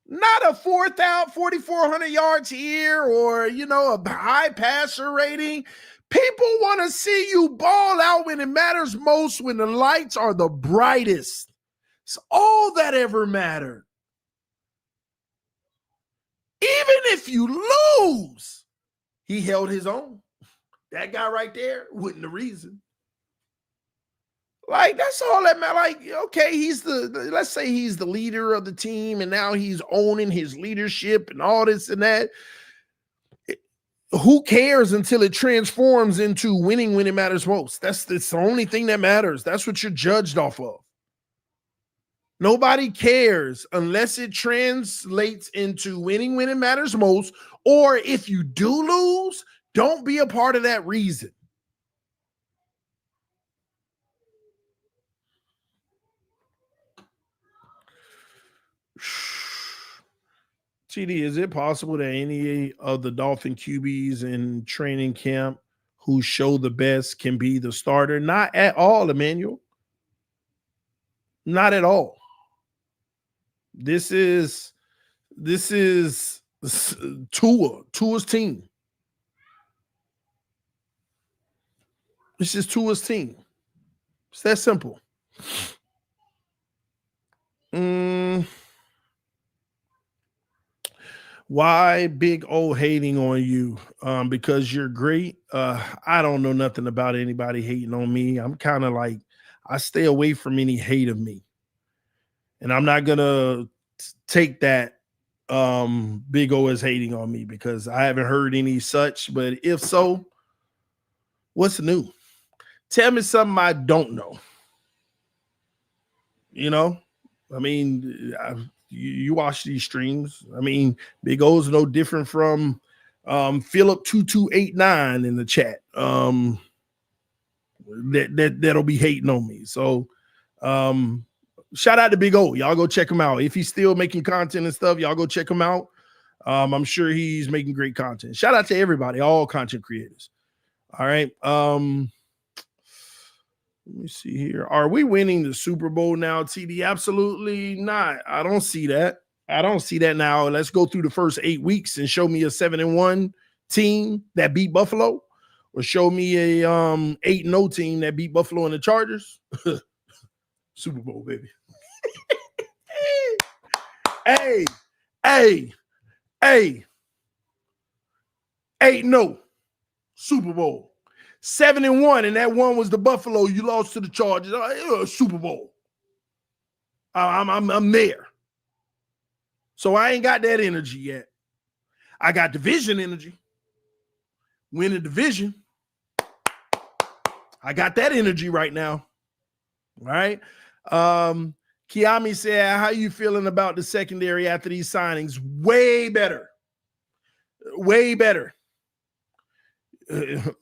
Not a 4,400 yards here or, a high passer rating. People want to see you ball out when it matters most, when the lights are the brightest. It's all that ever mattered. Even if you lose, he held his own. That guy right there wasn't the reason. Like, that's all that matters. Like, okay, let's say he's the leader of the team and now he's owning his leadership and all this and that. Who cares until it transforms into winning when it matters most? That's the only thing that matters. That's what you're judged off of. Nobody cares unless it translates into winning when it matters most, or if you do lose, don't be a part of that reason. TD, is it possible that any of the Dolphin QBs in training camp who show the best can be the starter? Not at all, Emmanuel. Not at all. This is Tua's team. This is Tua's team. It's that simple. Why big O hating on you? Because you're great. I don't know nothing about anybody hating on me. I'm kind of like, I stay away from any hate of me. And I'm not gonna take that big O is hating on me because I haven't heard any such. But if so, what's new? Tell me something I don't know. I mean, you watch these streams. I mean, Big O's no different from Philip2289 in the chat. That'll be hating on me. So shout out to Big O. Y'all go check him out. If he's still making content and stuff, y'all go check him out. I'm sure he's making great content. Shout out to everybody, all content creators. All right. Let me see here. Are we winning the Super Bowl now, TD? Absolutely not. I don't see that. I don't see that now. Let's go through the first 8 weeks and show me a 7-1 team that beat Buffalo, or show me a 8-0 team that beat Buffalo and the Chargers. Super Bowl, baby. Hey. 8-0 Super Bowl. 7-1, and that one was the Buffalo. You lost to the Chargers. Super Bowl. I'm there. So I ain't got that energy yet. I got division energy. Win a division. I got that energy right now. All right. Kiami said, how you feeling about the secondary after these signings? Way better. Way better.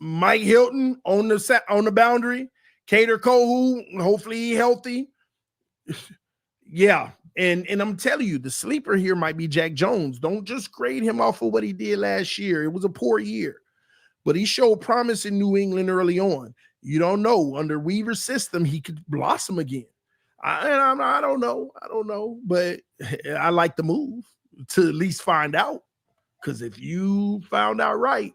Mike Hilton on the boundary. Cater Kohu, hopefully he healthy. Yeah. And I'm telling you, the sleeper here might be Jack Jones. Don't just grade him off of what he did last year. It was a poor year. But he showed promise in New England early on. You don't know. Under Weaver's system, he could blossom again. I don't know, but I like the move to at least find out. Because if you found out right,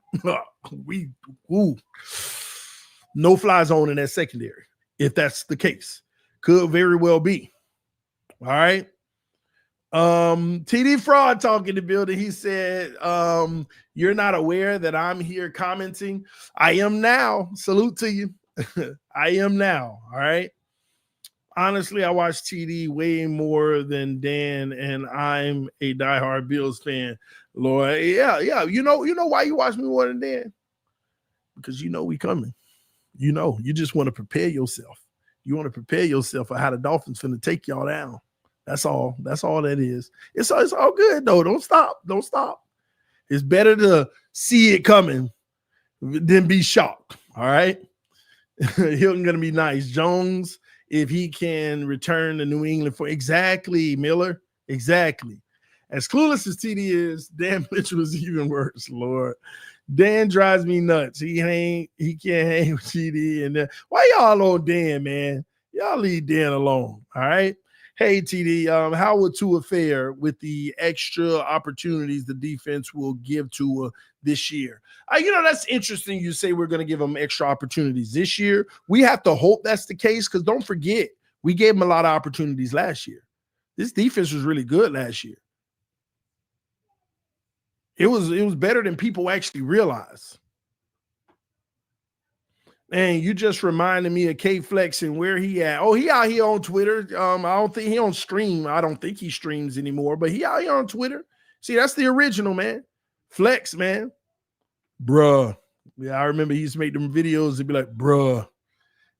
no fly zone in that secondary. If that's the case, could very well be. All right. TD Fraud talking the building. He said, you're not aware that I'm here commenting. I am now. Salute to you. I am now. All right. Honestly, I watch TD way more than Dan, and I'm a diehard Bills fan. Lord, yeah. You know why you watch me more than Dan? Because you know we coming. You just want to prepare yourself. You want to prepare yourself for how the Dolphins finna take y'all down. That's all. That's all that is. It's all good though. Don't stop. It's better to see it coming than be shocked. All right. Hilton gonna be nice. Jones, if he can return to New England for exactly, Miller. Exactly. As clueless as TD is, Dan Mitchell was even worse, Lord. Dan drives me nuts. He can't hang with TD. And why y'all on Dan, man? Y'all leave Dan alone. All right. Hey, TD, how would Tua fare with the extra opportunities the defense will give Tua this year? That's interesting. You say we're going to give him extra opportunities this year. We have to hope that's the case because don't forget, we gave him a lot of opportunities last year. This defense was really good last year. It was better than people actually realize. And you just reminded me of K Flex and where he at. Oh, he out here on Twitter. I don't think he don't stream. I don't think he streams anymore, but he out here on Twitter. See, that's the original, man. Flex, man. Bruh. Yeah, I remember he used to make them videos and be like, bruh.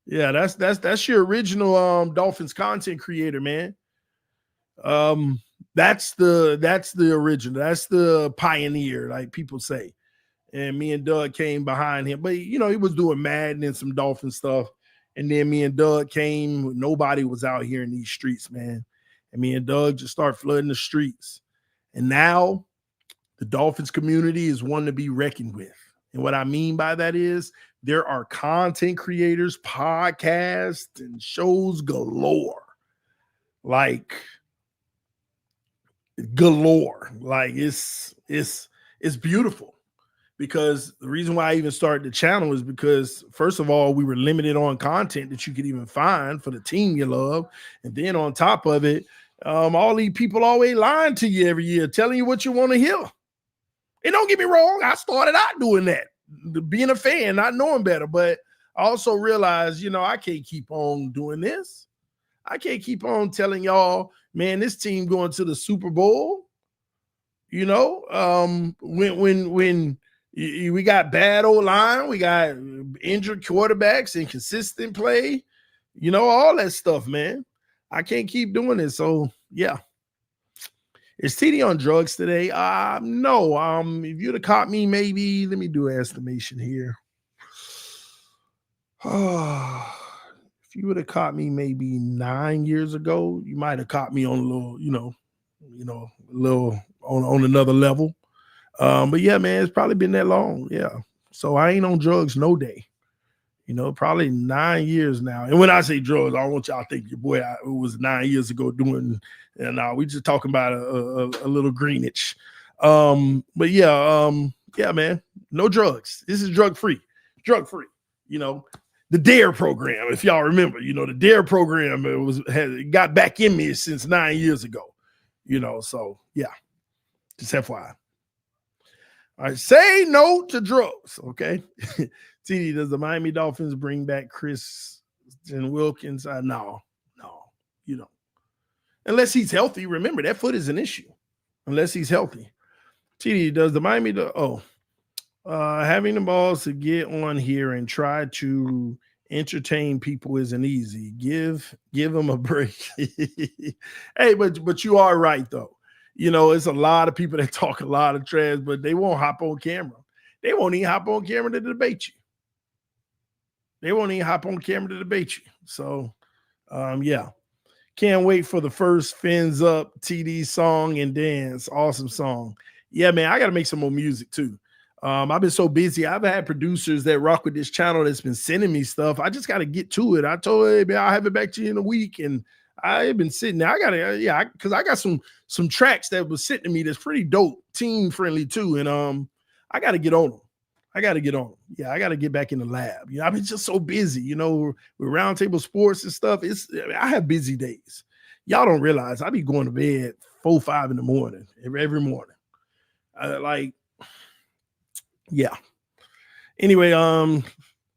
Yeah, that's your original Dolphins content creator, man. That's the original. That's the pioneer, like people say. And me and Doug came behind him. But, he was doing Madden and some Dolphin stuff. And then me and Doug came. Nobody was out here in these streets, man. And me and Doug just start flooding the streets. And now the Dolphins community is one to be reckoned with. And what I mean by that is there are content creators, podcasts, and shows galore. Like galore. Like it's beautiful. Because the reason why I even started the channel is because, first of all, we were limited on content that you could even find for the team you love. And then on top of it, all these people always lying to you every year, telling you what you want to hear. And don't get me wrong, I started out doing that, being a fan, not knowing better. But I also realized, I can't keep on doing this. I can't keep on telling y'all, man, this team going to the Super Bowl. When we got bad O-line, we got injured quarterbacks, inconsistent play, all that stuff, man. I can't keep doing this. So, yeah. Is TD on drugs today? No. If you'd have caught me, maybe, let me do an estimation here. If you would have caught me maybe 9 years ago, you might have caught me on a little, a little on another level. But yeah, man, it's probably been that long. Yeah. So I ain't on drugs no day. Probably 9 years now. And when I say drugs, I don't want y'all to think your boy it was 9 years ago doing, and we just talking about a little greenage. But yeah, man, no drugs. This is drug free. The DARE program, if y'all remember, the DARE program got back in me since 9 years ago. So yeah, just FYI. All right, say no to drugs, okay? TD, does the Miami Dolphins bring back Christian Wilkins? No, unless he's healthy. Remember, that foot is an issue. Unless he's healthy. TD, does the Miami having the balls to get on here and try to entertain people isn't easy. Give them a break. Hey, but you are right though. It's a lot of people that talk a lot of trash, but they won't hop on camera. They won't even hop on camera to debate you. So, yeah. Can't wait for the first Fins Up TD song and dance. Awesome song. Yeah, man, I got to make some more music too. I've been so busy. I've had producers that rock with this channel that's been sending me stuff. I just got to get to it. I told her, hey, man, I'll have it back to you in a week. And I've been sitting there. I gotta, because I got some tracks that was sitting to me that's pretty dope, team friendly too. And I gotta get on them. Yeah, I gotta get back in the lab. I've been just so busy, with roundtable sports and stuff. I have busy days. Y'all don't realize I be going to bed 4, 5 in the morning every morning. Yeah. Anyway, let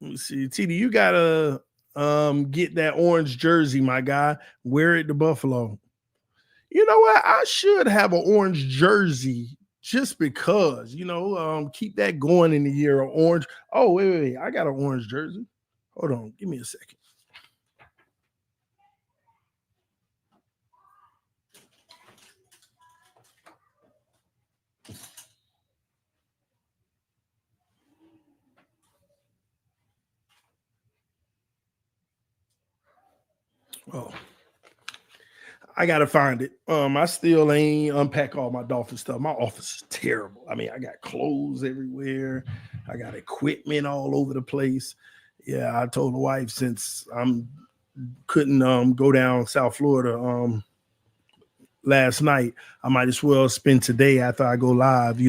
me see. TD, you gotta get that orange jersey, my guy. Wear it to Buffalo. You know what? I should have an orange jersey just because, keep that going in the year of orange. Oh, wait. I got an orange jersey. Hold on. Give me a second. Oh, I gotta find it. I still ain't unpack all my Dolphin stuff. My office is terrible. I mean, I got clothes everywhere. I got equipment all over the place. Yeah, I told the wife since couldn't go down South Florida last night, I might as well spend today after I go live,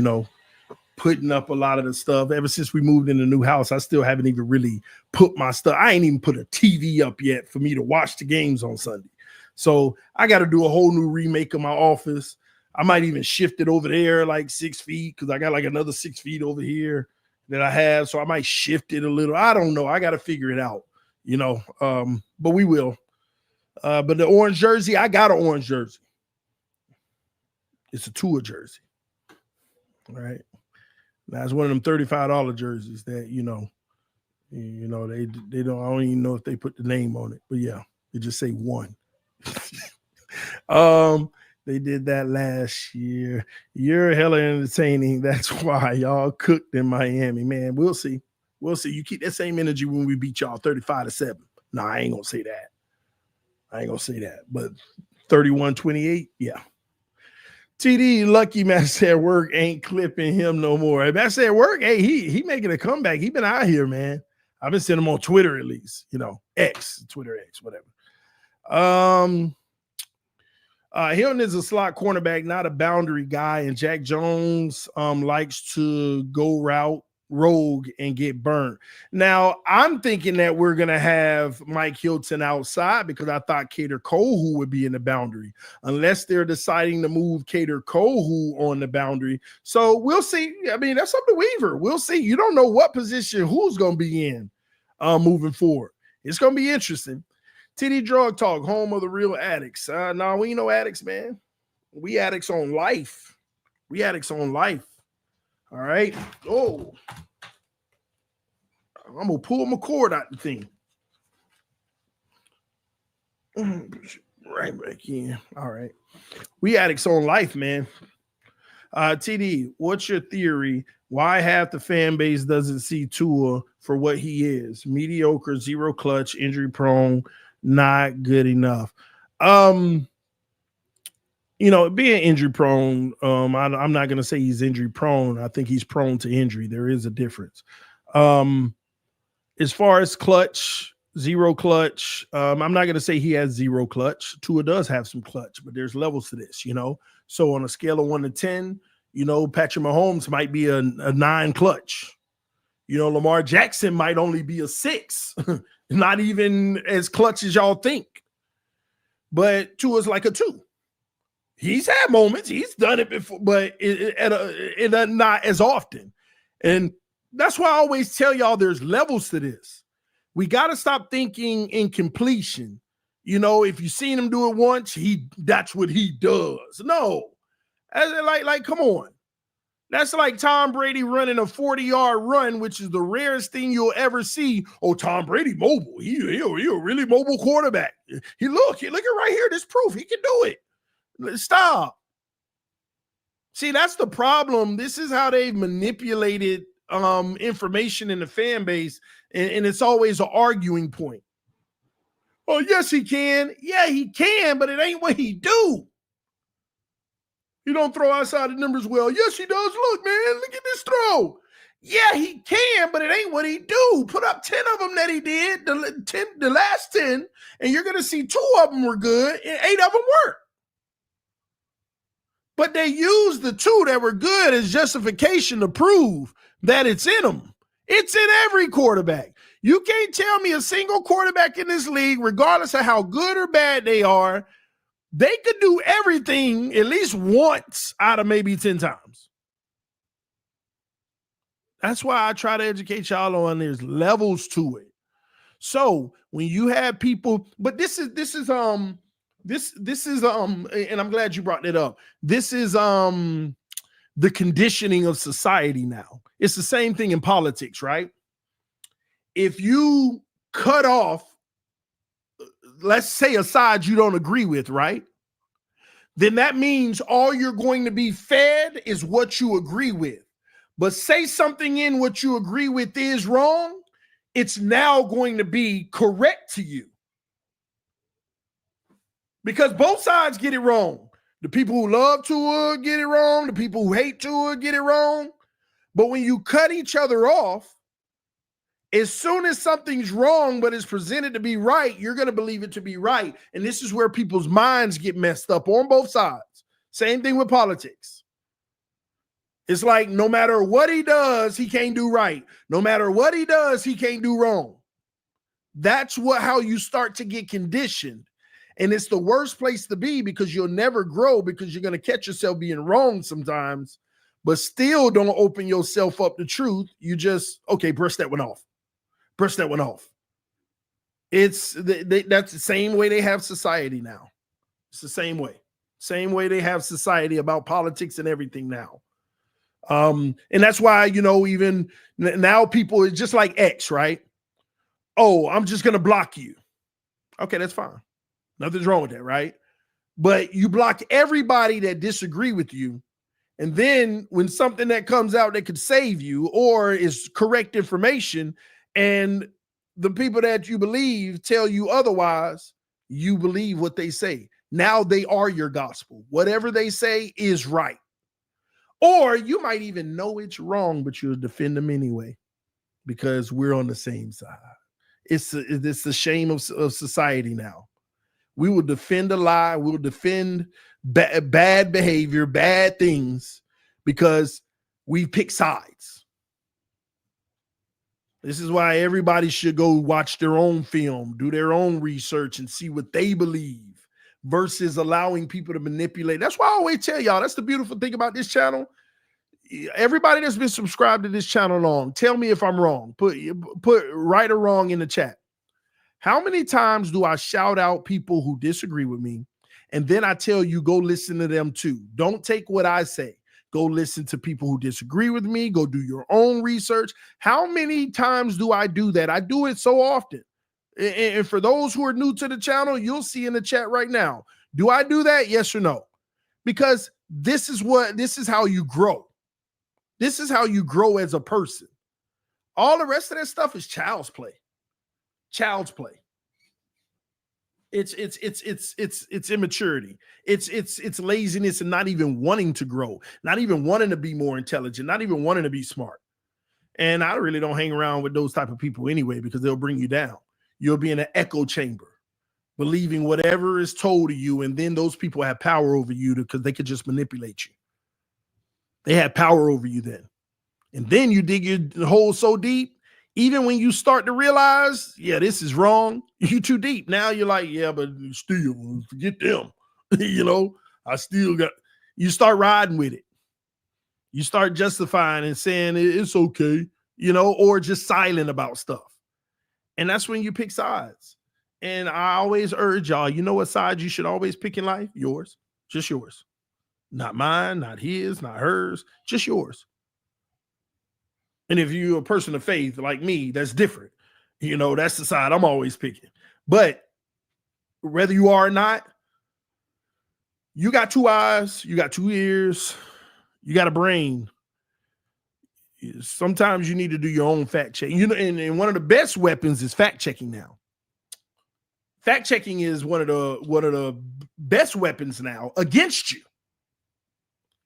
putting up a lot of the stuff. Ever since we moved in the new house, I still haven't even really put my stuff. I ain't even put a TV up yet for me to watch the games on Sunday. So I got to do a whole new remake of my office. I might even shift it over there like 6 feet because I got like another 6 feet over here that I have. So I might shift it a little. I don't know. I got to figure it out, but we will. But the orange jersey, I got an orange jersey. It's a Tua jersey. All right. Now it's one of them $35 jerseys that, they don't, I don't even know if they put the name on it, but yeah, they just say one. They did that last year. You're hella entertaining. That's why y'all cooked in Miami, man. We'll see. You keep that same energy when we beat y'all 35-7. No, I ain't gonna say that. But 31-28, yeah. TD, lucky Master at Work ain't clipping him no more. Master at Work, hey, he making a comeback. He been out here, man. I've been seeing him on Twitter at least, Twitter X, whatever. Hilton is a slot cornerback, not a boundary guy, and Jack Jones likes to go rogue and get burnt. Now, I'm thinking that we're going to have Mike Hilton outside because I thought Cater Kohu would be in the boundary, unless they're deciding to move Cater Kohu on the boundary. So we'll see. I mean, that's up to Weaver. We'll see. You don't know what position who's going to be in moving forward. It's going to be interesting. TD Drug Talk, home of the real addicts. No, we ain't no addicts, man. We addicts on life. All right. Oh, I'm gonna pull my cord out the thing. Right back in. All right. We addicts on life, man. TD, what's your theory? Why half the fan base doesn't see Tua for what he is? Mediocre, zero clutch, injury prone, not good enough. Being injury prone, I'm not going to say he's injury prone. I think he's prone to injury. There is a difference. As far as clutch, zero clutch, I'm not going to say he has zero clutch. Tua does have some clutch, but there's levels to this, So on a scale of 1 to 10, Patrick Mahomes might be a 9 clutch. Lamar Jackson might only be a 6, not even as clutch as y'all think. But Tua's like a 2. He's had moments. He's done it before, but it not as often. And that's why I always tell y'all there's levels to this. We got to stop thinking in completion. If you've seen him do it once, that's what he does. No. Like, come on. That's like Tom Brady running a 40-yard run, which is the rarest thing you'll ever see. Oh, Tom Brady mobile. He a really mobile quarterback. Look at right here. This proof he can do it. Stop. See, that's the problem. This is how they've manipulated information in the fan base, and it's always an arguing point. Oh, yes, he can. Yeah, he can, but it ain't what he do. He don't throw outside the numbers well. Yes, he does. Look, man, look at this throw. Yeah, he can, but it ain't what he do. Put up 10 of them that he did, the last 10, and you're going to see 2 of them were good and 8 of them weren't. But they used the 2 that were good as justification to prove that it's in them. It's in every quarterback. You can't tell me a single quarterback in this league, regardless of how good or bad they are, they could do everything at least once out of maybe 10 times. That's why I try to educate y'all on there's levels to it. So when you have people, but this is and I'm glad you brought that up. This is the conditioning of society now. It's the same thing in politics, right? If you cut off, let's say, a side you don't agree with, right? Then that means all you're going to be fed is what you agree with. But say something in what you agree with is wrong, it's now going to be correct to you. Because both sides get it wrong. The people who love Tua get it wrong. The people who hate Tua get it wrong. But when you cut each other off, as soon as something's wrong but is presented to be right, you're going to believe it to be right. And this is where people's minds get messed up on both sides. Same thing with politics. It's like no matter what he does, he can't do right. No matter what he does, he can't do wrong. That's how you start to get conditioned. And it's the worst place to be because you'll never grow because you're going to catch yourself being wrong sometimes, but still don't open yourself up to truth. You just, okay, brush that one off. Brush that one off. That's the same way they have society now. It's the same way. Same way they have society about politics and everything now. And that's why, even now people, it's just like X, right? Oh, I'm just going to block you. Okay, that's fine. Nothing's wrong with that, right? But you block everybody that disagree with you. And then when something that comes out that could save you or is correct information, and the people that you believe tell you otherwise, you believe what they say. Now they are your gospel. Whatever they say is right. Or you might even know it's wrong, but you'll defend them anyway because we're on the same side. It's the shame of society now. We will defend a lie. We'll defend bad behavior, bad things because we pick sides. This is why everybody should go watch their own film, do their own research, and see what they believe versus allowing people to manipulate. That's why I always tell y'all, that's the beautiful thing about this channel. Everybody that's been subscribed to this channel long, tell me if I'm wrong. Put right or wrong in the chat. How many times do I shout out people who disagree with me, and then I tell you, go listen to them too? Don't take what I say. Go listen to people who disagree with me. Go do your own research. How many times do I do that? I do it so often. And for those who are new to the channel, you'll see in the chat right now. Do I do that? Yes or no? Because this is how you grow. This is how you grow as a person. All the rest of that stuff is child's play. Child's play. It's immaturity. It's laziness and not even wanting to grow, not even wanting to be more intelligent, not even wanting to be smart. And I really don't hang around with those type of people anyway because they'll bring you down. You'll be in an echo chamber, believing whatever is told to you, and then those people have power over you because they could just manipulate you. They have power over you then. And then you dig your hole so deep, even when you start to realize, yeah, this is wrong, you too deep. Now you're like, yeah, but still, forget them. I still got, you start riding with it. You start justifying and saying it's okay, or just silent about stuff. And that's when you pick sides. And I always urge y'all, you know what side you should always pick in life? Yours, just yours. Not mine, not his, not hers, just yours. And if you're a person of faith like me, that's different. That's the side I'm always picking. But whether you are or not, you got 2 eyes, you got 2 ears, you got a brain. Sometimes you need to do your own fact check. And one of the best weapons is fact checking now. Fact checking is one of the best weapons now against you.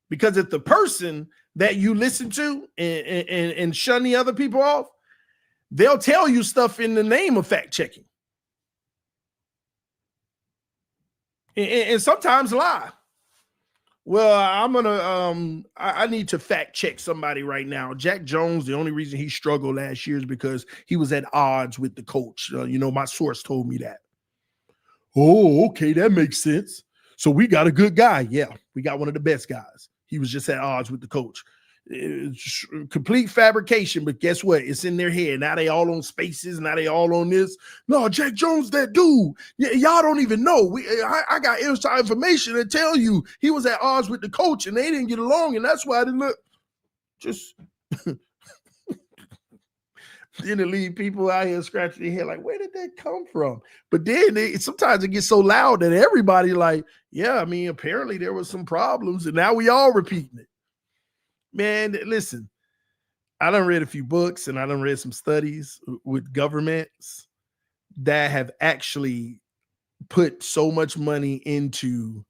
Because if the person that you listen to and shun the other people off, they'll tell you stuff in the name of fact checking. And sometimes lie. Well, I'm gonna I need to fact check somebody right now. Jack Jones, the only reason he struggled last year is because he was at odds with the coach. My source told me that. Oh, okay, that makes sense. So we got a good guy. Yeah, we got one of the best guys. He was just at odds with the coach. It's complete fabrication, but guess what? It's in their head. Now they all on Spaces. Now they all on this. No, Jack Jones, that dude. Y'all don't even know. I got inside information that tell you he was at odds with the coach and they didn't get along, and that's why I didn't look. Just didn't leave people out here scratching their head like, where did that come from? But then sometimes it gets so loud that everybody like, yeah, I mean, apparently there was some problems, and now we all repeating it. Man, listen, I done read a few books and I done read some studies with governments that have actually put so much money into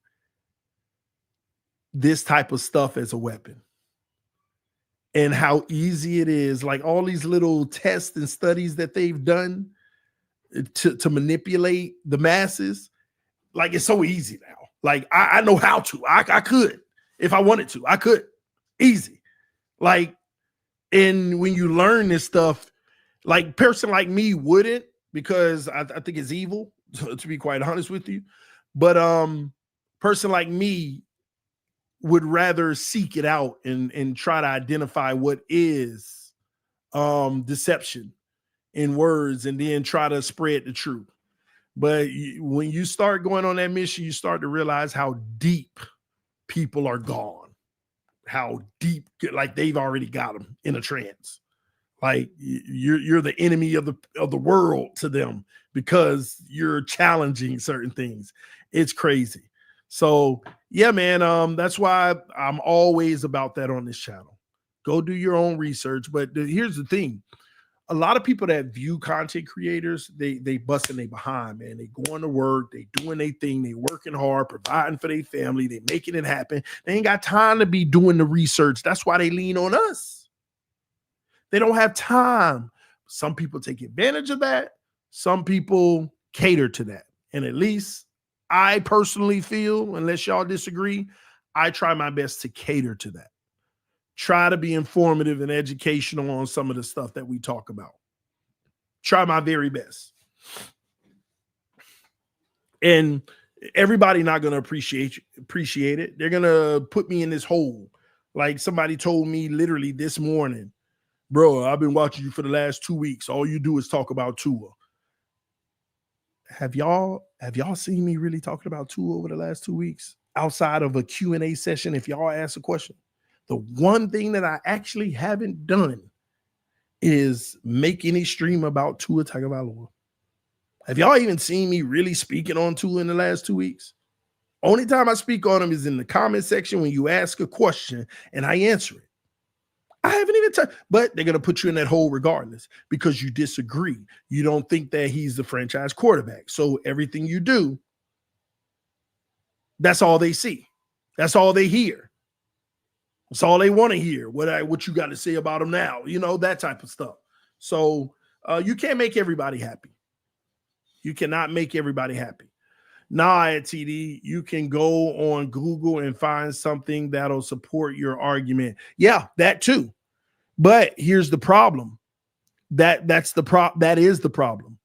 this type of stuff as a weapon. And how easy it is, like all these little tests and studies that they've done to manipulate the masses. Like, it's so easy now. Like, I know how to. I could. If I wanted to, I could. Easy. Like, and when you learn this stuff, like, person like me wouldn't, because I think it's evil, to be quite honest with you. But person like me would rather seek it out and try to identify what is deception in words and then try to spread the truth. But when you start going on that mission, you start to realize how deep people are gone. How deep, like they've already got them in a trance. Like you're the enemy of the world to them because you're challenging certain things. It's crazy. So yeah, man, that's why I'm always about that on this channel. Go do your own research. But here's the thing. A lot of people that view content creators, they busting their behind, man. They going to work, they doing their thing, they working hard, providing for their family, they making it happen. They ain't got time to be doing the research. That's why they lean on us. They don't have time. Some people take advantage of that. Some people cater to that. And at least I personally feel, unless y'all disagree, I try my best to cater to that. Try to be informative and educational on some of the stuff that we talk about. Try my very best. And everybody not going to appreciate it. They're going to put me in this hole. Like somebody told me literally this morning, bro, I've been watching you for the last 2 weeks. All you do is talk about Tua. Have y'all seen me really talking about Tua over the last 2 weeks? Outside of a Q&A session, if y'all ask a question. The one thing that I actually haven't done is make any stream about Tua Tagovailoa. Have y'all even seen me really speaking on Tua in the last 2 weeks? Only time I speak on him is in the comment section when you ask a question and I answer it. I haven't even but they're going to put you in that hole regardless because you disagree. You don't think that he's the franchise quarterback. So everything you do, that's all they see. That's all they hear. That's all they want to hear. What you got to say about him now, that type of stuff. So you can't make everybody happy. You cannot make everybody happy. Now at TD, you can go on Google and find something that'll support your argument. Yeah, that too. But here's the problem. That is the problem.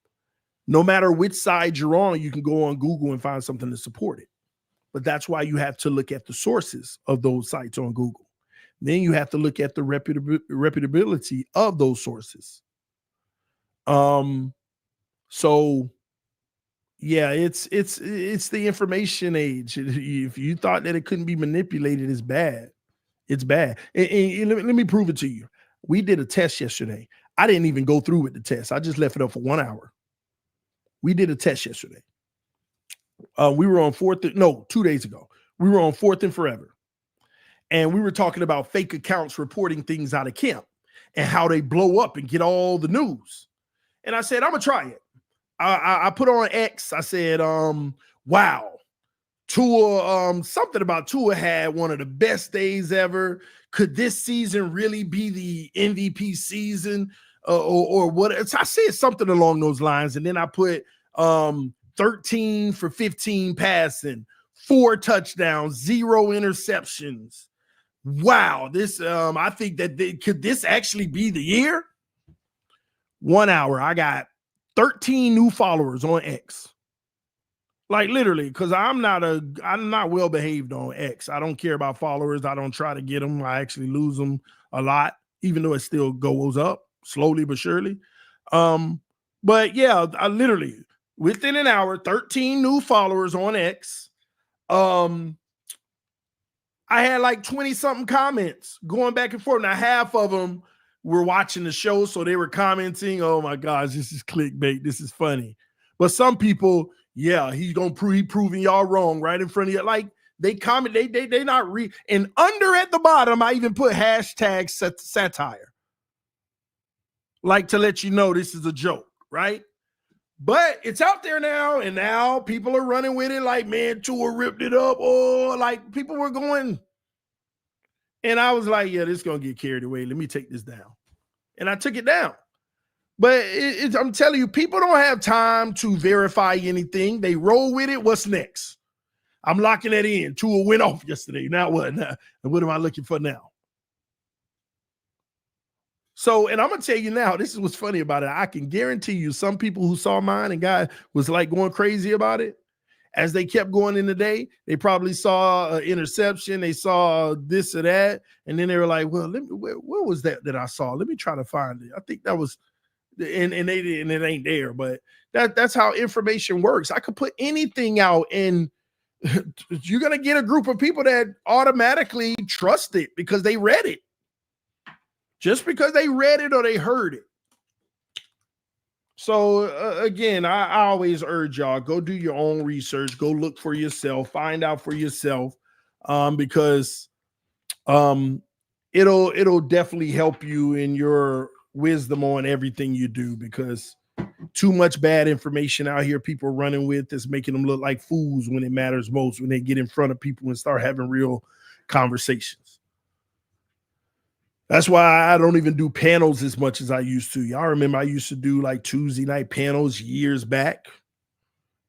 No matter which side you're on, you can go on Google and find something to support it. But that's why you have to look at the sources of those sites on Google. Then you have to look at the reputability of those sources. So yeah, it's the information age. If you thought that it couldn't be manipulated, it's bad. It's bad. And let me prove it to you. We did a test yesterday. I didn't even go through with the test. I just left it up for 1 hour. We did a test yesterday. We were on 2 days ago. We were on 4th and Forever. And we were talking about fake accounts reporting things out of camp and how they blow up and get all the news. And I said, I'm going to try it. I put on X. I said, wow, Tua, something about Tua had one of the best days ever. Could this season really be the MVP season or what? So I said something along those lines. And then I put 13 for 15 passing, 4 touchdowns, 0 interceptions. Wow. This, I think that could this actually be the year? 1 hour. I got 13 new followers on X. Like literally, because I'm not well behaved on X. I don't care about followers. I don't try to get them. I actually lose them a lot, even though it still goes up slowly but surely. But yeah, I literally within an hour, 13 new followers on X. I had like 20 something comments going back and forth. Now half of them were watching the show, so they were commenting, "Oh my gosh, this is clickbait. This is funny." But some people, yeah, he's gonna proving y'all wrong right in front of you. Like they comment, they not and under at the bottom, I even put hashtag satire, like to let you know this is a joke, right? But it's out there now, and now people are running with it. Like, man, Tua ripped it up, or like people were going, and I was like, yeah, this is gonna get carried away. Let me take this down, and I took it down. But I'm telling you, people don't have time to verify anything. They roll with it. What's next? I'm locking that in. Tua went off yesterday. Now what? Now, what am I looking for now? So, and I'm going to tell you now, this is what's funny about it. I can guarantee you some people who saw mine and guy was like going crazy about it. As they kept going in the day, they probably saw an interception. They saw this or that. And then they were like, well, where was that I saw? Let me try to find it. I think that was, and it ain't there, but that's how information works. I could put anything out and you're going to get a group of people that automatically trust it because they read it. Just because they read it or they heard it. So again, I always urge y'all, go do your own research, go look for yourself, find out for yourself, because it'll definitely help you in your wisdom on everything you do, because too much bad information out here people are running with is making them look like fools when it matters most, when they get in front of people and start having real conversations. That's why I don't even do panels as much as I used to. Y'all remember I used to do like Tuesday night panels years back.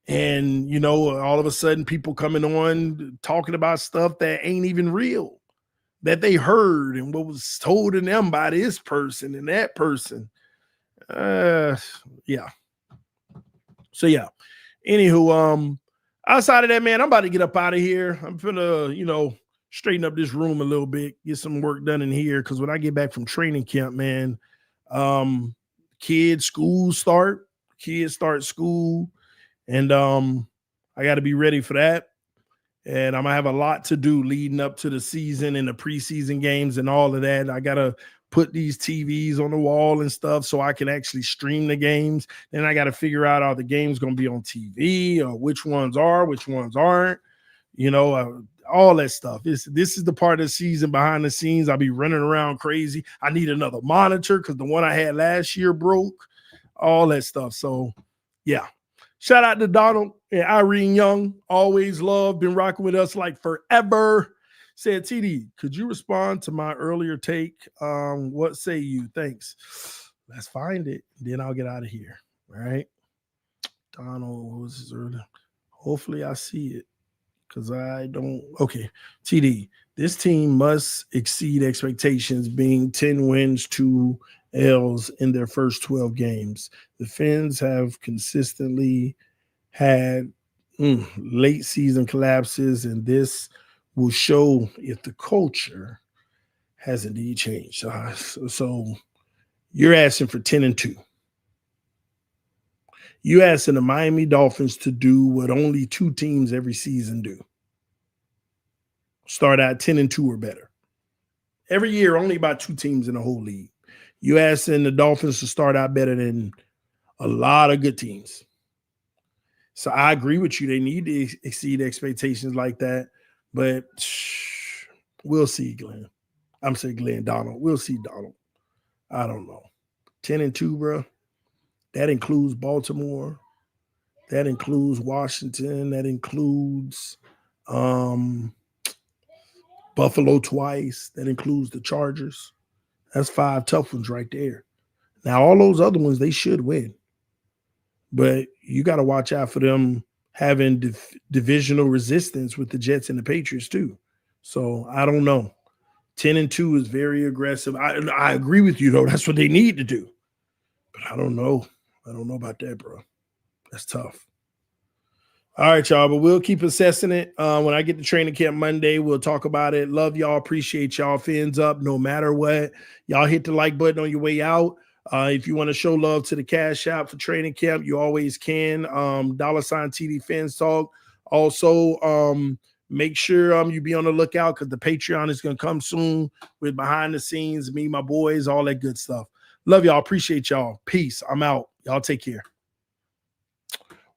And, you know, all of a sudden people coming on talking about stuff that ain't even real, that they heard and what was told to them by this person and that person. Yeah. So, yeah. Anywho, outside of that, man, I'm about to get up out of here. I'm gonna, straighten up this room a little bit, get some work done in here. Because when I get back from training camp, man, kids start school, and I got to be ready for that. And I'm gonna have a lot to do leading up to the season and the preseason games and all of that. I gotta put these TVs on the wall and stuff so I can actually stream the games. Then I got to figure out are the games gonna be on TV or which ones are, which ones aren't. All that stuff. This is the part of the season behind the scenes. I'll be running around crazy. I need another monitor because the one I had last year broke. All that stuff. So, yeah. Shout out to Donald and Irene Young. Always love. Been rocking with us like forever. Said, TD, could you respond to my earlier take? What say you? Thanks. Let's find it. Then I'll get out of here. All right. Donald, what was his earlier? Hopefully I see it. Because I don't. Okay. TD, this team must exceed expectations, being 10 wins, 2 L's in their first 12 games. The Fins have consistently had late season collapses, and this will show if the culture has indeed changed. So you're asking for 10-2. You asking the Miami Dolphins to do what only 2 teams every season do. Start out 10-2 or better. Every year, only about 2 teams in the whole league. You asking the Dolphins to start out better than a lot of good teams. So I agree with you. They need to exceed expectations like that. But we'll see, Glenn. I'm saying Glenn, Donald. We'll see, Donald. I don't know. 10-2, bro. That includes Baltimore. That includes Washington. That includes Buffalo twice. That includes the Chargers. That's 5 tough ones right there. Now, all those other ones, they should win. But you got to watch out for them having divisional resistance with the Jets and the Patriots too. So I don't know. 10-2 is very aggressive. I agree with you, though. That's what they need to do. But I don't know. I don't know about that, bro. That's tough. All right, y'all, but we'll keep assessing it. When I get to training camp Monday, we'll talk about it. Love y'all. Appreciate y'all. Fins up no matter what. Y'all hit the like button on your way out. If you want to show love to the Cash App for training camp, you always can. $ tdphinstalk. Also, make sure you be on the lookout because the Patreon is going to come soon with behind the scenes, me, my boys, all that good stuff. Love y'all. Appreciate y'all. Peace. I'm out. Y'all take care.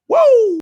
Whoa!